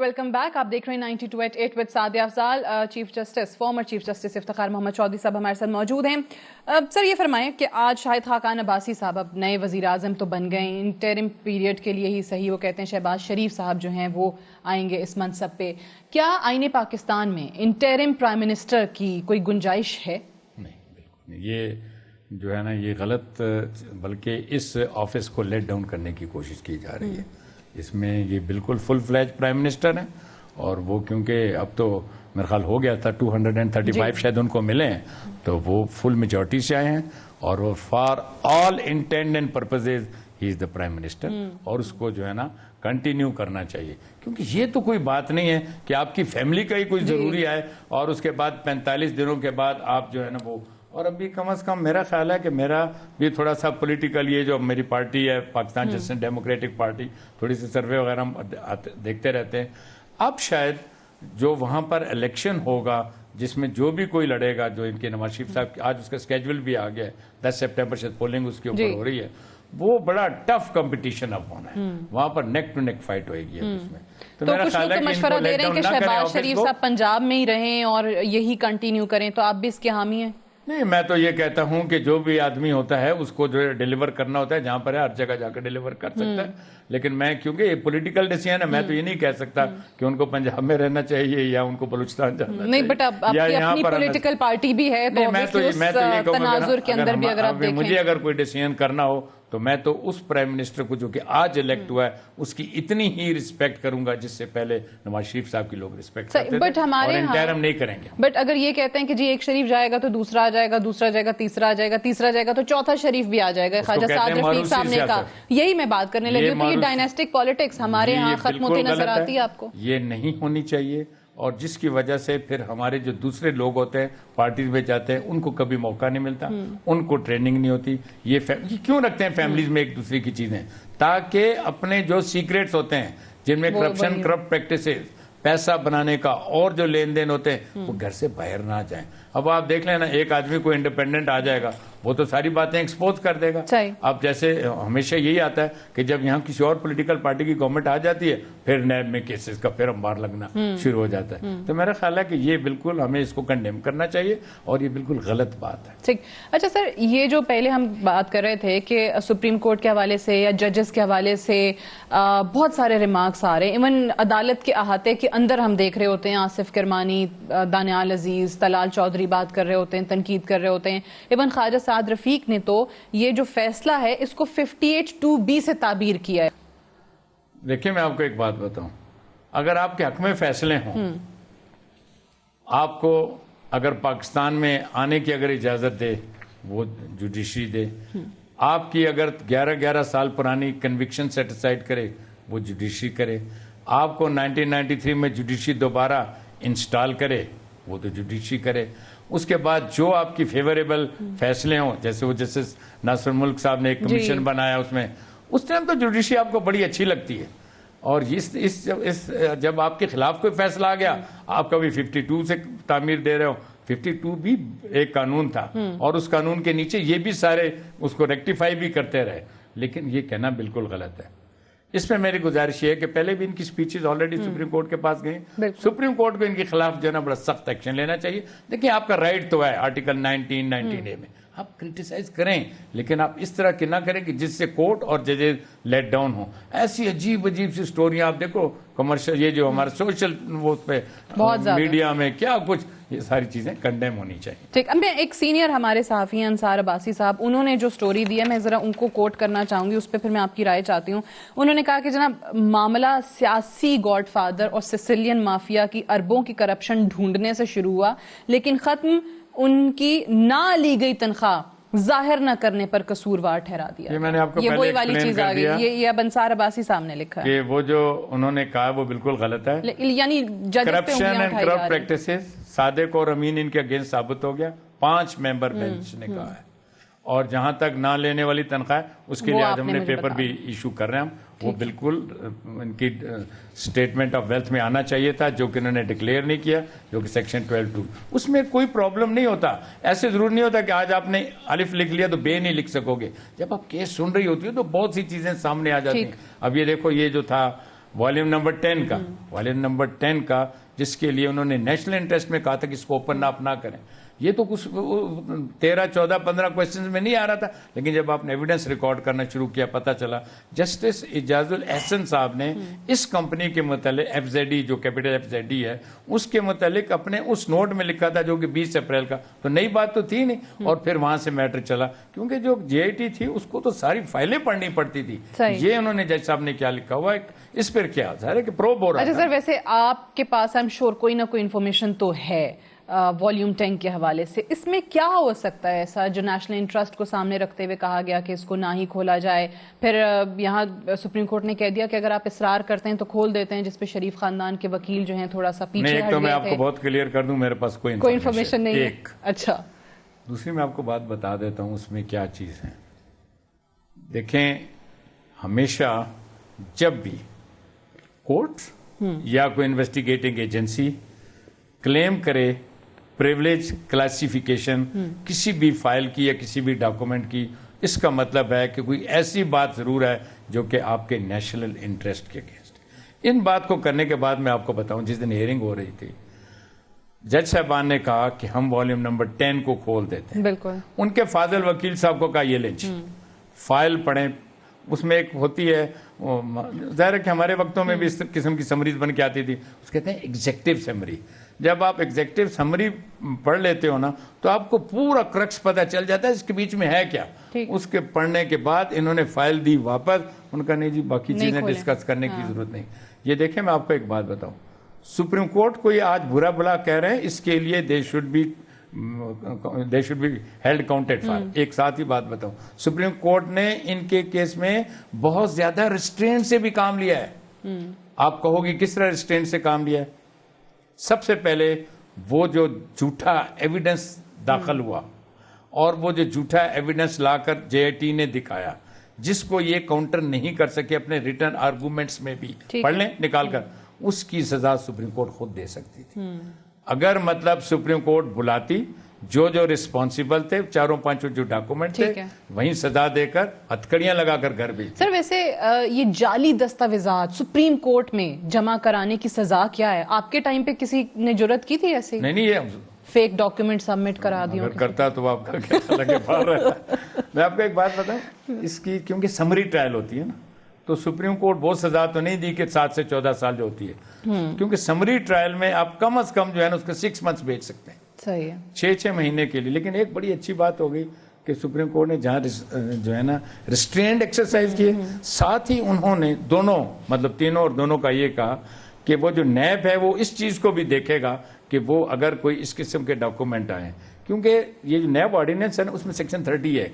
Welcome back. آپ دیکھ رہے ہیں 92.8 with Sadia Afzal. Chief justice, former chief justice Iftikhar Muhammad Chaudhry صاحب ہمارے ساتھ موجود ہیں. سر یہ فرمائیں کہ آج شاہد خاقان عباسی صاحب اب نئے وزیر اعظم تو بن گئے, انٹرم پیریڈ کے لیے ہی صحیح, وہ کہتے ہیں شہباز شریف صاحب جو ہیں وہ آئیں گے اس منصب پہ. کیا آئین پاکستان میں انٹرم پرائم منسٹر کی کوئی گنجائش ہے؟ نہیں, بالکل نہیں. یہ جو ہے نا یہ غلط, بلکہ اس آفس کو لیٹ ڈاؤن کرنے کی کوشش کی جا رہی ہے. اس میں یہ بالکل فل فلیج پرائم منسٹر ہیں, اور وہ کیونکہ اب تو میرا خیال ہو گیا تھا 235 شاید ان کو ملے ہیں, تو وہ فل میجورٹی سے آئے ہیں, اور وہ for all intent and purposes he is the prime minister, اور اس کو جو ہے نا کنٹینیو کرنا چاہیے. کیونکہ یہ تو کوئی بات نہیں ہے کہ آپ کی فیملی کا ہی کوئی ضروری ہے, اور اس کے بعد 45 دنوں کے بعد آپ جو ہے نا وہ, اور ابھی کم از کم میرا خیال ہے کہ میرا بھی تھوڑا سا پولیٹیکل, یہ جو میری پارٹی ہے پاکستان جسٹس ڈیموکریٹک پارٹی, تھوڑی سی سروے وغیرہ ہم دیکھتے رہتے ہیں. اب شاید جو وہاں پر الیکشن ہوگا جس میں جو بھی کوئی لڑے گا, جو ان کے نواز شریف صاحب, آج اس کا اسکیجول بھی آ گیا ہے, 10 سپٹمبر سے پولنگ اس کے اوپر ہو رہی ہے, وہ بڑا ٹف کمپٹیشن اب ہونا ہے, وہاں پر نیک ٹو نیک فائٹ ہوئے گی اس میں. تو کچھ لوگ تو مشورہ دے رہے ہیں کہ شہباز شریف صاحب پنجاب میں ہی رہیں اور یہی کنٹینیو کریں, تو آپ بھی اس کے حامی ہیں؟ نہیں, میں تو یہ کہتا ہوں کہ جو بھی آدمی ہوتا ہے اس کو جو ڈیلیور کرنا ہوتا ہے, جہاں پر ہے ہر جگہ جا کے ڈیلیور کر سکتا ہے. لیکن میں, کیونکہ یہ پولیٹیکل ڈیسیژن ہے, میں تو یہ نہیں کہہ سکتا کہ ان کو پنجاب میں رہنا چاہیے یا ان کو بلوچستان جانا چاہیے. نہیں, بٹ آپ کی اپنی پولیٹیکل پارٹی بھی ہے, تو اس تناظر کے اندر بھی اگر آپ دیکھیں, مجھے اگر کوئی ڈیسیژن کرنا ہو تو میں تو اس پرائم منسٹر کو جو کہ آج الیکٹ ہوا ہے اس کی اتنی ہی رسپیکٹ کروں گا جس سے پہلے نواز شریف صاحب کی لوگ رسپیکٹ کرتے تھے, اور انٹرم نہیں کریں گے. بٹ اگر یہ کہتے ہیں کہ جی ایک شریف جائے گا تو دوسرا آ جائے گا, دوسرا جائے گا تیسرا آ جائے گا, تیسرا جائے گا تو چوتھا شریف بھی آ جائے گا, خواجہ سعد رفیق صاحب نے کہا, یہی میں بات کرنے لگی ہوں. یہ ڈائناسٹک پالیٹکس ہمارے ہاں ختم ہوتی نظر آتی ہے آپ کو؟ یہ نہیں ہونی چاہیے, اور جس کی وجہ سے پھر ہمارے جو دوسرے لوگ ہوتے ہیں پارٹیز میں جاتے ہیں, ان کو کبھی موقع نہیں ملتا, ان کو ٹریننگ نہیں ہوتی. یہ کیوں رکھتے ہیں فیملیز میں ایک دوسرے کی چیزیں؟ تاکہ اپنے جو سیکریٹس ہوتے ہیں جن میں کرپشن, کرپٹ پریکٹسز, پیسہ بنانے کا اور جو لین دین ہوتے ہیں, وہ گھر سے باہر نہ جائیں. اب آپ دیکھ لیں نا, ایک آدمی کو انڈیپینڈنٹ آ جائے گا, وہ تو ساری باتیں ایکسپوز کر دے گا. اب جیسے ہمیشہ یہی آتا ہے کہ جب یہاں کسی اور پولیٹیکل پارٹی کی گورنمنٹ آ جاتی ہے, پھر نیب میں کیسز کا پھر انبار لگنا شروع ہو جاتا ہے. تو میرا خیال ہے کہ یہ بالکل ہمیں اس کو کنڈیم کرنا چاہیے, اور یہ بالکل غلط بات ہے. ٹھیک. اچھا سر, یہ جو پہلے ہم بات کر رہے تھے کہ سپریم کورٹ کے حوالے سے یا ججز کے حوالے سے بہت سارے ریمارکس آ رہے ہیں, ایون عدالت کے احاطے کے اندر ہم دیکھ رہے ہوتے ہیں آصف کرمانی, دانیال عزیز, طلال چودھری بات کر رہے ہوتے ہیں, تنقید کر رہے ہوتے ہیں. ایون خواجہ سعد رفیق نے تو یہ جو فیصلہ ہے اس کو 58(2)B سے تعبیر کیا ہے. دیکھیں, میں آپ کو ایک بات بتاؤں, اگر آپ کے حق میں فیصلے ہوں, آپ کو اگر پاکستان میں آنے کی اگر اجازت دے وہ جوڈیشری دے, آپ کی اگر 11 سال پرانی کنوکشن سیٹ اسائڈ کرے وہ جوڈیشری کرے, آپ کو 1993 میں جوڈیشری دوبارہ انسٹال کرے وہ تو جوڈیشری کرے. اس کے بعد جو آپ کی فیوریبل فیصلے ہوں, جیسے وہ جسٹس ناصر ملک صاحب نے ایک کمیشن بنایا, اس میں اس ٹائم تو جوڈیشری آپ کو بڑی اچھی لگتی ہے, اور جب آپ کے خلاف کوئی فیصلہ آ گیا, آپ کبھی 52 سے تعمیر دے رہے ہو. 52 بھی ایک قانون تھا, اور اس قانون کے نیچے یہ بھی سارے اس کو ریکٹیفائی بھی کرتے رہے, لیکن یہ کہنا بالکل غلط ہے. اس میں میری گزارش یہ ہے کہ پہلے بھی ان کی سپیچز آلریڈی سپریم کورٹ کے پاس گئیں, سپریم کورٹ کو ان کے خلاف جو ہے نا بڑا سخت ایکشن لینا چاہیے. دیکھیں, آپ کا رائٹ تو ہے آرٹیکل 19(a) میں, آپ کرٹیسائز کریں لیکن آپ اس طرح کی نہ کریں کہ جس سے کورٹ اور ججز لیٹ ڈاؤن ہوں. ایسی عجیب عجیب سی سٹوریاں آپ دیکھو کمرشل, یہ جو ہمارا سوشل وہ پہ میڈیا میں کیا کچھ, یہ ساری چیزیں کنڈیم ہونی چاہیے. ٹھیک, اب میں ایک سینئر ہمارے صحافی ہیں انصار عباسی صاحب, انہوں نے جو سٹوری دی ہے میں ذرا ان کو کوٹ کرنا چاہوں گی, اس پہ پھر میں آپ کی رائے چاہتی ہوں. انہوں نے کہا کہ جناب معاملہ سیاسی گاڈ فادر اور سسیلین مافیا کی اربوں کی کرپشن ڈھونڈنے سے شروع ہوا, لیکن ختم ان کی نہ لی گئی تنخواہ ظاہر نہ کرنے پر قصوروار ٹھہرا دیا. یہ میں نے آپ کو یہ پہلے وہی والی ایکسپلین چیز کر آ دیا گئی, یہ اب انصار عباسی صاحب نے لکھا ہے کہ وہ جو انہوں نے کہا وہ بالکل غلط ہے. یعنی کرپشن اینڈ کرپٹ پریکٹسز صادق اور امین ان کے اگینسٹ ثابت ہو گیا, 5 ممبر بینچ نے کہا ہے. اور جہاں تک نہ لینے والی تنخواہ اس کے لیے آج ہم نے پیپر بھی ایشو کر رہے ہیں. وہ بالکل ان کی اسٹیٹمنٹ آف ویلتھ میں آنا چاہیے تھا, جو کہ انہوں نے ڈکلیئر نہیں کیا, جو کہ سیکشن 12(2). اس میں کوئی پرابلم نہیں ہوتا. ایسے ضرور نہیں ہوتا کہ آج آپ نے الف لکھ لیا تو بے نہیں لکھ سکو گے. جب آپ کیس سن رہی ہوتی ہے تو بہت سی چیزیں سامنے آ جاتی ہیں. اب یہ دیکھو, یہ جو تھا والیوم نمبر 10 کا جس کے لیے انہوں نے نیشنل انٹرسٹ میں کہا تھا کہ اس کو اوپن اپ نہ کریں, یہ تو کچھ 13, 14, 15 کوشچنز میں نہیں آ رہا تھا. لیکن جب آپ نے ایویڈنس ریکارڈ کرنا شروع کیا, پتا چلا جسٹس اعجاز الاحسن صاحب نے اس کمپنی کے متعلق FZE جو کیپٹل FZE ہے اس کے متعلق اپنے اس نوٹ میں لکھا تھا, جو کہ 20 اپریل کا, تو نئی بات تو تھی نہیں. اور پھر وہاں سے میٹر چلا, کیونکہ جو JIT تھی اس کو تو ساری فائلیں پڑھنی پڑتی تھی. یہ انہوں نے جج صاحب نے کیا لکھا ہوا ہے اس پر کیا ظاہر ہے کہ پروب ہو رہا ہے. اچھا سر, ویسے آپ کے پاس I'm sure کوئی نہ کوئی انفارمیشن تو ہے والیوم 10 کے حوالے سے, اس میں کیا ہو سکتا ہے ایسا جو نیشنل انٹرسٹ کو سامنے رکھتے ہوئے کہا گیا کہ اس کو نہ ہی کھولا جائے, پھر یہاں سپریم کورٹ نے کہہ دیا کہ اگر آپ اصرار کرتے ہیں تو کھول دیتے ہیں, جس پہ شریف خاندان کے وکیل جو ہیں تھوڑا سا پیچھے ہٹ گئے تھے. تو میں آپ کو بہت کلیئر کر دوں, میرے پاس کوئی انفارمیشن نہیں ہے. اچھا, دوسری میں آپ کو بات بتا دیتا ہوں اس میں کیا چیز ہے. دیکھیں, ہمیشہ جب بھی کورٹ یا کوئی انویسٹیگیٹنگ ایجنسی کلیم کرے پریولیج کلاسیفیکیشن کسی بھی فائل کی یا کسی بھی ڈاکومنٹ کی, اس کا مطلب ہے کہ کوئی ایسی بات ضرور ہے جو کہ آپ کے نیشنل انٹرسٹ کے اگینسٹ. ان بات کو کرنے کے بعد میں آپ کو بتاؤں, جس دن ہیئرنگ ہو رہی تھی جج صاحبان نے کہا کہ ہم والیوم نمبر 10 کو کھول دیتے ہیں. بالکل. ان کے فاضل وکیل صاحب کو کہا یہ لیں فائل پڑھیں, اس میں ایک ہوتی ہے, ظاہر ہے کہ ہمارے وقتوں میں بھی اس قسم کی سمریز بن کے آتی تھی, اس کہتے ہیں ایگزیکٹو سمری. جب آپ ایگزیکٹو سمری پڑھ لیتے ہو نا تو آپ کو پورا کرکس پتہ چل جاتا ہے اس کے بیچ میں ہے کیا. اس کے پڑھنے کے بعد انہوں نے فائل دی واپس, ان کا نہیں جی باقی چیزیں ڈسکس کرنے کی ضرورت نہیں. یہ دیکھیں, میں آپ کو ایک بات بتاؤں, سپریم کورٹ کو یہ آج برا بلا کہہ رہے ہیں, اس کے لیے they should be held accounted for. ایک ساتھ ہی بات بتاؤں, سپریم کورٹ نے ان کے کیس میں بہت زیادہ ریسٹرینٹ سے بھی کام لیا ہے. آپ کہو گی کس طرح ریسٹرینٹ سے کام لیا ہے؟ سب سے پہلے وہ جو جھوٹا ایویڈنس داخل ہوا اور وہ جو جھوٹا ایویڈنس لا کر JIT نے دکھایا, جس کو یہ کاؤنٹر نہیں کر سکے اپنے ریٹرن آرگومنٹس میں بھی, پڑھ لیں نکال کر, اس کی سزا سپریم کورٹ خود دے سکتی تھی. اگر مطلب سپریم کورٹ بلاتی, جو ریسپانسیبل تھے 4-5 جو ڈاکومنٹ تھے وہیں سزا دے کر ہتھکڑیاں لگا کر گھر بھیج. سر ویسے یہ جعلی دستاویزات سپریم کورٹ میں جمع کرانے کی سزا کیا ہے؟ آپ کے ٹائم پہ کسی نے جرات کی تھی ایسے؟ نہیں, یہ فیک ڈاکیومنٹ سبمٹ کرا دیا کرتا تو آپ کا لگے پڑ رہا. میں آپ کو ایک بات بتاؤں, اس کی کیونکہ سمری ٹرائل ہوتی ہے نا, تو سپریم کورٹ بہت سزا تو نہیں دی کہ 7 سے 14 سال جو ہوتی ہے, کیونکہ سمری ٹرائل میں آپ کم از کم جو ہے نا اس کے 6 منتھس بھیج سکتے ہیں, 6 مہینے کے لیے. لیکن ایک بڑی اچھی بات ہو گئی کہ سپریم کورٹ نے جہاں جو ہے نا ریسٹرینڈ ایکسرسائز کیے, ساتھ ہی انہوں نے دونوں مطلب تینوں اور دونوں کا یہ کہا کہ وہ جو نیب ہے وہ اس چیز کو بھی دیکھے گا کہ وہ اگر کوئی اس قسم کے ڈاکومنٹ آئیں, کیونکہ یہ جو نیب آرڈیننس ہے نا اس میں سیکشن 30 ہے,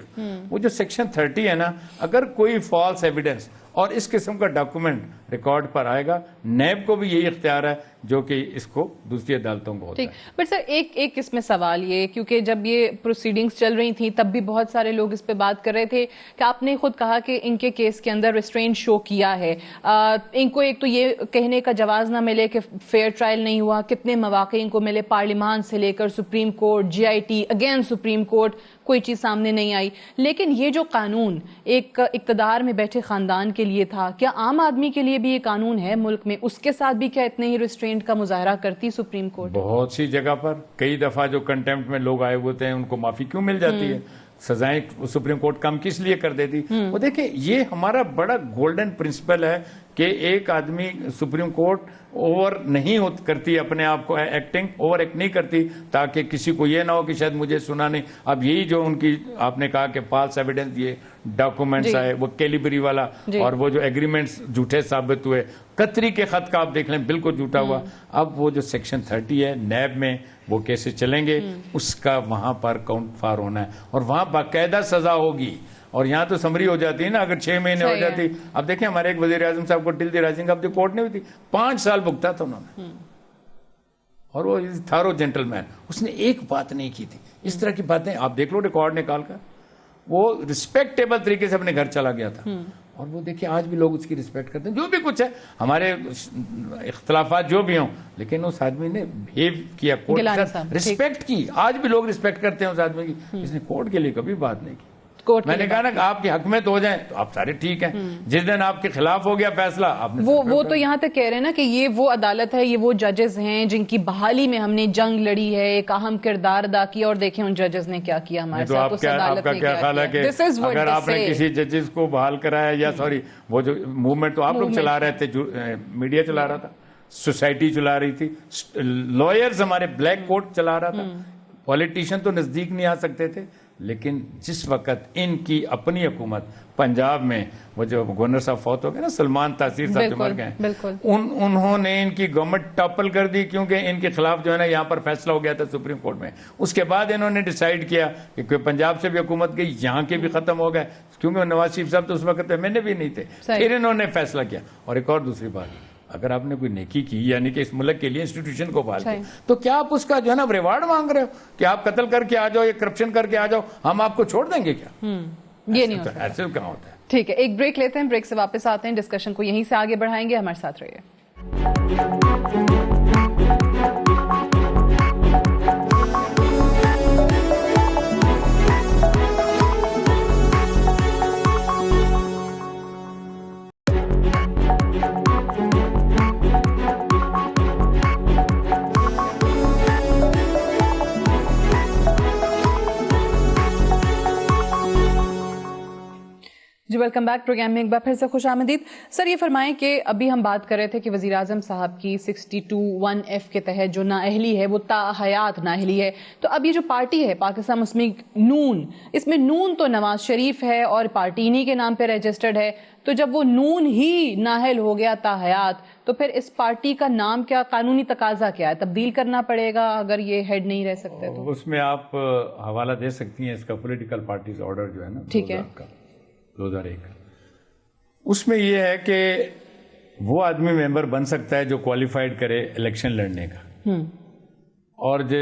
وہ جو سیکشن 30 ہے نا, اگر کوئی فالس ایویڈنس اور اس قسم کا ڈاکومنٹ ریکارڈ پر آئے گا, نیب کو بھی یہی اختیار ہے جو کہ اس کو دوسری عدالتوں کو ہوتا ہے. بٹ سر ایک اس میں سوال یہ, کیونکہ جب یہ پروسیڈنگز چل رہی تھیں تب بھی بہت سارے لوگ اس پہ بات کر رہے تھے کہ آپ نے خود کہا کہ ان کے کیس کے اندر ریسٹرینٹ شو کیا ہے, ان کو ایک تو یہ کہنے کا جواز نہ ملے کہ فیئر ٹرائل نہیں ہوا, کتنے مواقع ان کو ملے, پارلیمان سے لے کر supreme court, JIT, again supreme court, کوئی چیز سامنے نہیں آئی. لیکن یہ جو قانون ایک اقتدار میں بیٹھے خاندان کے لیے تھا, کیا عام آدمی کے لیے بھی یہ قانون ہے ملک میں؟ اس کے ساتھ بھی کیا اتنے ہی ریسٹرینٹ کا مظاہرہ کرتی سپریم کورٹ؟ بہت سی جگہ پر کئی دفعہ جو کنٹیمپٹ میں لوگ آئے ہوتے ہیں ان کو معافی کیوں مل جاتی ہے؟ سزائیں سپریم کورٹ کم کس لیے کر دیتی. وہ دیکھیں یہ ہمارا بڑا گولڈن پرنسپل ہے کہ ایک آدمی سپریم کورٹ اوور نہیں کرتی اپنے آپ کو ایکٹنگ اوور ایکٹ نہیں کرتی تاکہ کسی کو یہ نہ ہو کہ شاید مجھے سنا نہیں. اب یہی جو ان کی آپ نے کہا کہ فالس ایویڈنس یہ ڈاکومنٹس آئے وہ کیلیبری والا اور وہ جو ایگریمنٹس جھوٹے ثابت ہوئے, قطری کے خط کا آپ دیکھ لیں بالکل جھوٹا ہوا. اب وہ جو سیکشن 30 ہے نیب میں وہ کیسے چلیں گے اس کا وہاں پر کاؤنٹ فار ہونا ہے اور وہاں باقاعدہ سزا ہوگی. اور یہاں تو سمری ہو جاتی ہے نا اگر 6 مہینے ہو جاتی. اب دیکھیں ہمارے ایک وزیر اعظم صاحب کو ٹل دی رائزنگ آف دی کورٹ نہیں ہوئی تھی, 5 سال بھگتا تھا انہوں نے, اور وہ تھارو جینٹل مین, اس نے ایک بات نہیں کی تھی. اس طرح کی باتیں آپ دیکھ لو ریکارڈ نکال کر, وہ رسپیکٹیبل طریقے سے اپنے گھر چلا گیا تھا. اور وہ دیکھیں آج بھی لوگ اس کی رسپیکٹ کرتے ہیں. جو بھی کچھ ہے ہمارے اختلافات جو بھی ہوں, لیکن اس آدمی نے بہیو کیا, کورٹ رسپیکٹ کی. آج بھی لوگ رسپیکٹ کرتے ہیں اس آدمی کی. اس نے کورٹ کے لیے کبھی بات نہیں کی. میں نے کہا نا کہ آپ کے حق میں تو ہو جائیں تو آپ سارے ٹھیک ہیں, جس دن آپ کے خلاف ہو گیا فیصلہ آپ نے وہ تو یہاں تک کہہ رہے ہیں نا کہ یہ وہ عدالت ہے, یہ وہ ججز ہیں جن کی بحالی میں ہم نے جنگ لڑی ہے, ایک اہم کردار ادا کیا, اور دیکھیں ان ججز نے کیا کیا ہمارے ساتھ. آپ کا کیا خیال ہے کہ اگر آپ نے کسی ججز کو بحال کرایا یا سوری وہ جو موومنٹ تو آپ لوگ چلا رہے تھے, میڈیا چلا رہا تھا, سوسائٹی چلا رہی تھی, لائرز ہمارے بلیک کوٹ چلا رہا تھا, پولیٹیشین تو نزدیک نہیں آ سکتے تھے. لیکن جس وقت ان کی اپنی حکومت پنجاب میں وہ جو گورنر صاحب فوت ہو گئے نا, سلمان تاثیر صاحب جو مر گئے, انہوں نے ان کی گورنمنٹ ٹاپل کر دی کیونکہ ان کے خلاف جو ہے نا یہاں پر فیصلہ ہو گیا تھا سپریم کورٹ میں. اس کے بعد انہوں نے ڈیسائیڈ کیا کہ پنجاب سے بھی حکومت گئی, یہاں کے بھی ختم ہو گئے کیونکہ نواز شریف صاحب تو اس وقت میں نے بھی نہیں تھے. پھر انہوں نے فیصلہ کیا. اور ایک اور دوسری بات, اگر آپ نے کوئی نیکی کی یعنی کہ اس ملک کے لیے انسٹیٹیوشن کو بحال کیا, تو کیا آپ اس کا جو ہے نا ریوارڈ مانگ رہے ہو کہ آپ قتل کر کے آ جاؤ یا کرپشن کر کے آ جاؤ, ہم آپ کو چھوڑ دیں گے کیا؟ یہ نہیں ہوتا. ایسے کہاں ہوتا ہے. ٹھیک ہے, ایک بریک لیتے ہیں, بریک سے واپس آتے ہیں, ڈسکشن کو یہیں سے آگے بڑھائیں گے. ہمارے ساتھ رہیے. جی ویلکم بیک. پروگرام میں ایک بار پھر سے خوش آمدید. سر یہ فرمائیں کہ ابھی ہم بات کر رہے تھے کہ وزیر اعظم صاحب کی 62(1)(f) کے تحت جو نااہلی ہے وہ تا حیات نااہلی ہے. تو اب یہ جو پارٹی ہے پاکستان مسلم نون, اس میں نون تو نواز شریف ہے اور پارٹی انہی کے نام پہ رجسٹرڈ ہے. تو جب وہ نون ہی نااہل ہو گیا تا حیات, تو پھر اس پارٹی کا نام کیا, قانونی تقاضا کیا ہے, تبدیل کرنا پڑے گا اگر یہ ہیڈ نہیں رہ سکتے تو؟ اس میں آپ حوالہ دے سکتی ہیں اس کا پولیٹیکل پارٹیز آرڈر جو ہے نا, ٹھیک ہے, 2001. اس میں یہ ہے کہ وہ آدمی ممبر بن سکتا ہے جو کوالیفائڈ کرے الیکشن لڑنے کا, اور جو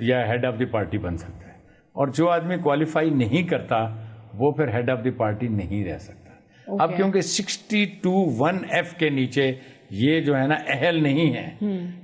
یا ہیڈ آف دی پارٹی بن سکتا ہے, اور جو آدمی کوالیفائی نہیں کرتا وہ پھر ہیڈ آف دی پارٹی نہیں رہ سکتا. اب کیونکہ 62(1)(f) کے نیچے یہ جو ہے نا اہل نہیں ہے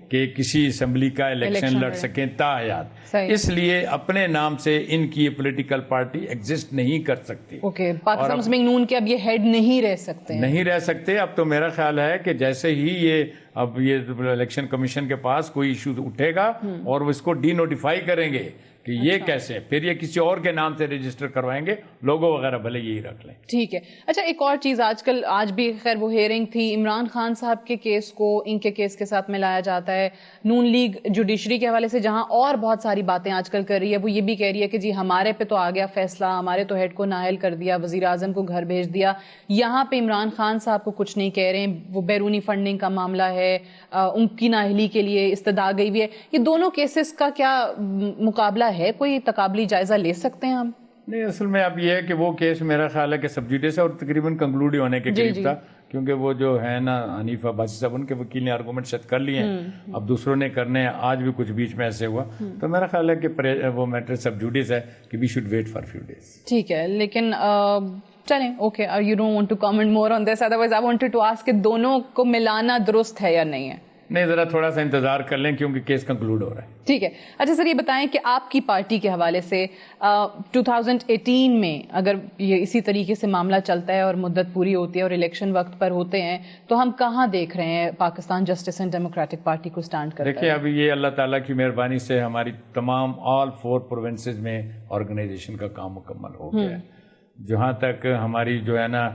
کہ کسی اسمبلی کا الیکشن لڑ سکیں تا حیات, اس لیے اپنے نام سے ان کی پولیٹیکل پارٹی ایگزسٹ نہیں کر سکتی. پاکستان مسلم نون کے اب یہ ہیڈ نہیں رہ سکتے, نہیں رہ سکتے. اب تو میرا خیال ہے کہ جیسے ہی یہ الیکشن کمیشن کے پاس کوئی ایشو اٹھے گا اور وہ اس کو ڈی نوٹیفائی کریں گے کہ یہ کیسے, پھر یہ کسی اور کے نام سے رجسٹر کروائیں گے, لوگو وغیرہ بھلے یہی رکھ لیں. ٹھیک ہے. اچھا ایک اور چیز, آج بھی خیر وہ ہیئرنگ تھی, عمران خان صاحب کے کیس کو ان کے کیس کے ساتھ ملایا جاتا ہے. نون لیگ جوڈیشری کے حوالے سے جہاں اور بہت ساری باتیں آج کل کر رہی ہے, وہ یہ بھی کہہ رہی ہے کہ جی ہمارے پہ تو آ گیا فیصلہ, ہمارے تو ہیڈ کو نااہل کر دیا, وزیر اعظم کو گھر بھیج دیا, یہاں پہ عمران خان صاحب کو کچھ نہیں کہہ رہے ہیں, وہ بیرونی فنڈنگ کا معاملہ ہے, ان کی نااہلی کے لیے استدعا گئی ہوئی ہے. یہ دونوں کیسز کا کیا مقابلہ ہے, کوئی تقابلی جائزہ لے سکتے ہیں ہم؟ نہیں, اصل میں اب یہ ہے کہ وہ کیس میرا خیال ہے کہ سب جوڈیس اور تقریباً کنکلوڈ ہونے کے قریب تھا, کیونکہ وہ جو ہے نا حنیف عباسی صاحب ان کے وکیل نے آرگومنٹ سیٹ کر لیے ہیں, اب دوسروں نے کرنے ہیں. آج بھی کچھ بیچ میں ایسے ہوا, تو میرا خیال ہے کہ وہ میٹر سب جوڈیس ہے کہ we should wait for few days. ٹھیک ہے, لیکن چلیں okay, you don't want to comment more on this, otherwise I wanted to ask کہ دونوں کو ملانا درست ہے یا نہیں ہے؟ نہیں ذرا تھوڑا سا انتظار کر لیں کیونکہ کیس کنکلوڈ ہو رہا ہے. ٹھیک ہے. اچھا سر یہ بتائیں کہ آپ کی پارٹی کے حوالے سے 2018 میں اگر یہ اسی طریقے سے معاملہ چلتا ہے اور مدت پوری ہوتی ہے اور الیکشن وقت پر ہوتے ہیں تو ہم کہاں دیکھ رہے ہیں Pakistan Justice and Democratic party کو اسٹینڈ کرتا ہے؟ دیکھیے ابھی یہ اللہ تعالیٰ کی مہربانی سے ہماری تمام آل 4 پروونسز میں آرگنائزیشن کا کام مکمل ہو گیا ہے. جہاں تک ہماری جو ہے نا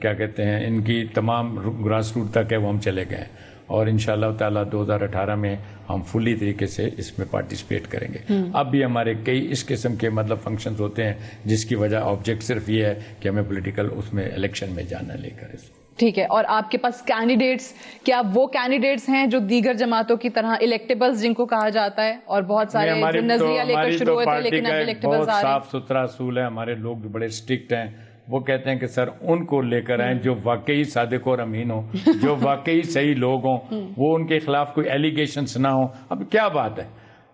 کیا کہتے ہیں ان کی تمام گراس روٹ تک ہے وہ ہم چلے گئے اور انشاءاللہ تعالیٰ 2018 میں ہم فلی طریقے سے اس میں پارٹیسپیٹ کریں گے. اب بھی ہمارے کئی اس قسم کے مطلب فنکشنز ہوتے ہیں جس کی وجہ آبجیکٹ صرف یہ ہے کہ ہمیں پولیٹیکل اس میں الیکشن میں جانا لے کر اس کو. ٹھیک ہے. اور آپ کے پاس کینڈیڈیٹس کیا وہ کینڈیڈیٹس ہیں جو دیگر جماعتوں کی طرح الیکٹیبلز جن کو کہا جاتا ہے اور بہت سارے جو نظریہ لے کر شروع ہوئے تھے لیکن اب الیکٹیبلز آ رہے ہیں؟ صاف ستھرا اصول ہے. ہمارے لوگ بھی بڑے اسٹرکٹ ہیں. وہ کہتے ہیں کہ سر ان کو لے کر آئیں جو واقعی صادق اور امین ہوں, جو واقعی صحیح لوگ ہوں, وہ ان کے خلاف کوئی ایلیگیشنز نہ ہوں. اب کیا بات ہے,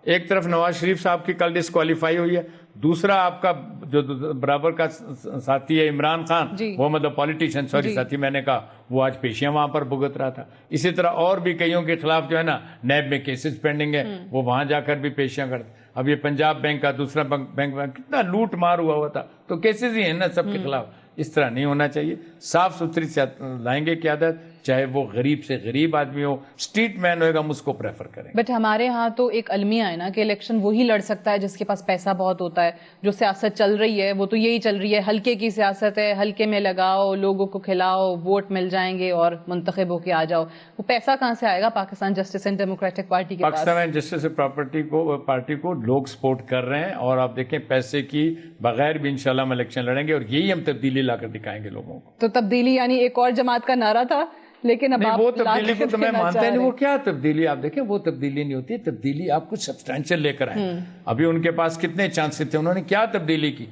ایک طرف نواز شریف صاحب کی کل ڈسکوالیفائی ہوئی ہے, دوسرا آپ کا جو برابر کا ساتھی ہے عمران خان, وہ مطلب پولیٹیشین ساتھی میں نے کہا, وہ آج پیشیاں وہاں پر بھگت رہا تھا. اسی طرح اور بھی کئیوں کے خلاف جو ہے نا نیب میں کیسز پینڈنگ ہے, وہ وہاں جا کر بھی پیشیاں کرتے. اب یہ پنجاب بینک کا دوسرا بینک کتنا لوٹ مار ہوا تھا, تو کیسز ہی ہیں نا سب کے خلاف. اس طرح نہیں ہونا چاہیے. صاف ستھری سے لائیں گے قیادت, چاہے وہ غریب سے غریب آدمی ہو, اسٹریٹ مین ہوئے گا, ہم اس کو پریفر کریں. بٹ ہمارے ہاں تو ایک المیہ ہے نا کہ الیکشن وہی لڑ سکتا ہے جس کے پاس پیسہ بہت ہوتا ہے. جو سیاست چل رہی ہے وہ تو یہی چل رہی ہے, ہلکے کی سیاست ہے, ہلکے میں لگاؤ, لوگوں کو کھلاؤ, ووٹ مل جائیں گے اور منتخب ہو کے آ جاؤ. وہ پیسہ کہاں سے آئے گا Pakistan Justice and Democratic Party کے پاس؟ پاکستان جسٹس پارٹی کو لوگ سپورٹ کر رہے ہیں, اور آپ دیکھیں پیسے کی بغیر بھی انشاءاللہ ہم الیکشن لڑیں گے, اور یہی ہم تبدیلی لا کر دکھائیں گے لوگوں کو. تو تبدیلی یعنی ایک اور جماعت کا نعرہ تھا, لیکن اب وہ تبدیلی کو تو میں مانتا نہیں. وہ کیا تبدیلی, آپ دیکھیں وہ تبدیلی نہیں ہوتی. تبدیلی آپ کچھ سبسٹینشیل لے کر آئیں. ابھی ان کے پاس کتنے چانسز تھے, انہوں نے کیا تبدیلی کی؟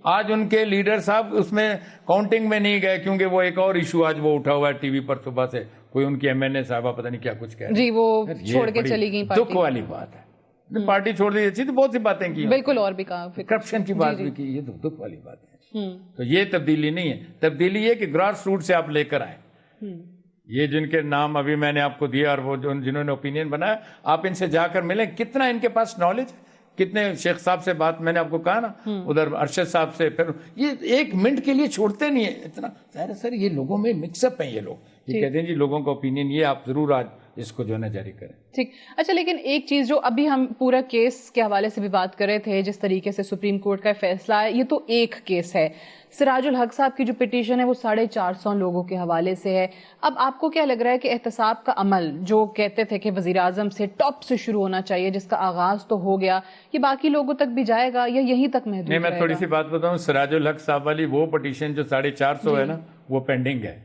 آج ان کے لیڈر صاحب اس میں کاؤنٹنگ میں نہیں گئے, کیونکہ وہ ایک اور ایشو آج وہ اٹھا ہوا ہے ٹی وی پر صبح سے, کوئی ان کی MNA صاحبہ پتہ نہیں کیا کچھ کہہ رہی. جی وہ چھوڑ کے چلی گئی پارٹی. دکھ والی بات ہے. پارٹی چھوڑ دی اچھی, تو بہت سی باتیں کی, بالکل, اور بھی کہا, کرپشن کی بات بھی کی, یہ دکھ والی بات ہے. تو یہ تبدیلی نہیں ہے. تبدیلی یہ کہ گراس روٹ سے آپ لے کر آئیں. یہ جن کے نام ابھی میں نے آپ کو دیا اور وہ جنہوں نے اوپینین بنایا, آپ ان سے جا کر ملیں. کتنا ان کے پاس نالج ہے, کتنے شیخ صاحب سے بات میں نے آپ کو کہا نا, ادھر ارشد صاحب سے, پھر یہ 1 منٹ کے لیے چھوڑتے نہیں ہیں اتنا. ظاہر ہے سر یہ لوگوں میں مکس اپ ہیں, یہ لوگ یہ کہتے ہیں جی لوگوں کا اوپینین یہ, آپ ضرور آج اس کو جو ہے نا جاری کریں. ٹھیک. اچھا لیکن ایک چیز جو ابھی ہم پورا کیس کے حوالے سے بھی بات کر رہے تھے, جس طریقے سے سپریم کورٹ کا فیصلہ ہے, یہ تو ایک کیس ہے. سراج الحق صاحب کی جو پٹیشن ہے وہ 450 لوگوں کے حوالے سے ہے. اب آپ کو کیا لگ رہا ہے کہ احتساب کا عمل جو کہتے تھے کہ وزیر اعظم سے ٹاپ سے شروع ہونا چاہیے, جس کا آغاز تو ہو گیا, یہ باقی لوگوں تک بھی جائے گا یا یہیں تک محدود رہے گا؟ نہیں, میں تھوڑی سی بات بتاؤں. سراج الحق صاحب والی وہ پٹیشن جو 450 ہے نا, وہ پینڈنگ ہے.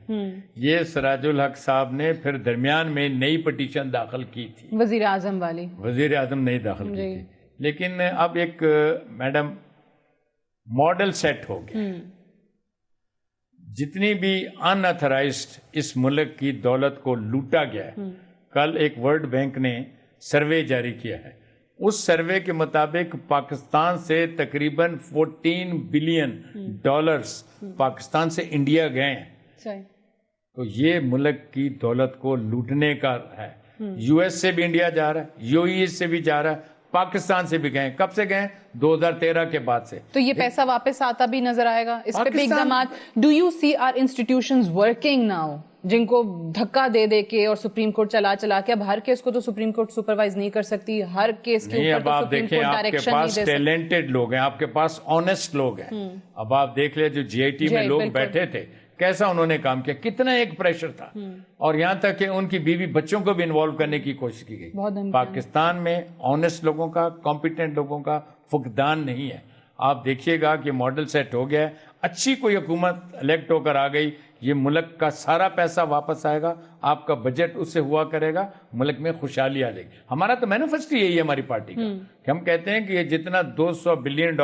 یہ سراج الحق صاحب نے پھر درمیان میں نئی پٹیشن داخل کی تھی, وزیر اعظم والی. وزیر اعظم نہیں داخل کی تھی, لیکن اب ایک میڈم ماڈل سیٹ ہو گیا. جتنی بھی ان اتھرائزڈ اس ملک کی دولت کو لوٹا گیا ہے, کل ایک ورلڈ بینک نے سروے جاری کیا ہے. اس سروے کے مطابق پاکستان سے تقریباً $14 بلین پاکستان سے انڈیا گئے ہیں. تو یہ ملک کی دولت کو لوٹنے کا ہے. US سے بھی انڈیا جا رہا ہے, UAE سے بھی جا رہا ہے, پاکستان سے بھی گئے. کب سے گئے؟ 2013 کے بعد سے. تو یہ پیسہ واپس آتا بھی نظر آئے گا. اس پہ بھی اقدامات. Do you see are institutions working now, جن کو دھکا دے دے کے اور سپریم کورٹ چلا کے, اب ہر کیس کو تو سپریم کورٹ سپروائز نہیں کر سکتی, ہر کیس کے اوپر تو سپریم کورٹ ڈائریکشن نہیں دے سکتی. آپ کے پاس ٹیلنٹڈ لوگ ہیں, آپ کے پاس آنےسٹ لوگ ہیں. اب آپ دیکھ لیں جو GIT میں لوگ بیٹھے تھے, کیسا انہوں نے کام کیا, کتنا ایک پریشر تھا, اور یہاں تک کہ ان کی بیوی بچوں کو بھی انوالو کرنے کی کوشش کی گئی. پاکستان میں آنےسٹ لوگوں کا, کمپیٹنٹ لوگوں کا فقدان نہیں ہے. آپ دیکھیے گا کہ ماڈل سیٹ ہو گیا ہے, اچھی کوئی حکومت الیکٹ ہو کر آ گئی, یہ ملک کا سارا پیسہ واپس آئے گا, آپ کا بجٹ اس سے ہوا کرے گا, ملک میں خوشحالی آ جائے گی. ہمارا تو مینیفیسٹو یہی ہے ہماری پارٹی کا, کہ ہم کہتے ہیں کہ یہ جتنا $200 بلین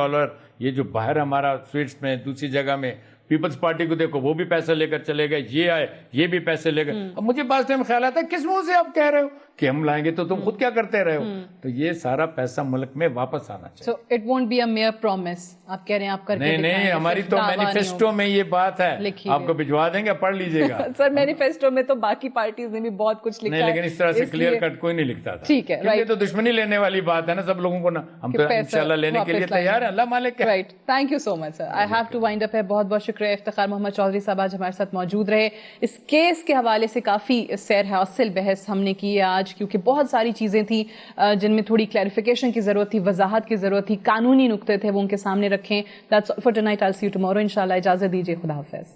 یہ جو باہر ہمارا سویٹس میں دوسری جگہ میں پیپلز پارٹی کو دیکھو وہ بھی پیسے لے کر چلے گئے, یہ آئے یہ بھی پیسے لے گئے. اب مجھے بعض ٹائم خیال آتا ہے کس منہ سے آپ کہہ رہے ہو کہ ہم لائیں گے, تو تم خود کیا کرتے رہے ہو. تو یہ سارا پیسہ ملک میں واپس آنا چاہیے. So it won't be a mere promise. آپ کہہ رہے ہیں آپ کر کے نہیں, ہماری تو مینیفیسٹو میں یہ بات ہے, آپ کو بھجوا دیں گے, پڑھ لیجئے گا. سر مینیفیسٹو میں تو باقی پارٹیز نے بھی بہت کچھ لکھا ہے. نہیں, لیکن اس طرح سے کلیئر کٹ کوئی نہیں لکھتا تھا. ٹھیک ہے, یہ تو دشمنی لینے والی بات ہے نا سب لوگوں کو نا, ہم تو انشاءاللہ لینے کے لیے تیار ہیں, اللہ مالک ہے. Right, thank you so much sir. I have to wind up ہے. بہت بہت شکریہ افتخار محمد چودھری صاحب آج ہمارے ساتھ موجود رہے. اس کیس کے حوالے سے کافی سیر حاصل بحث ہم نے کی ہے آج, کیونکہ بہت ساری چیزیں تھیں جن میں تھوڑی کلیریفیکیشن کی ضرورت تھی, وضاحت کی ضرورت تھی, قانونی نقطے تھے وہ ان کے سامنے رکھیں. That's all for tonight. I'll see you tomorrow. Inshallah. اجازت دیجیے. خدا حافظ.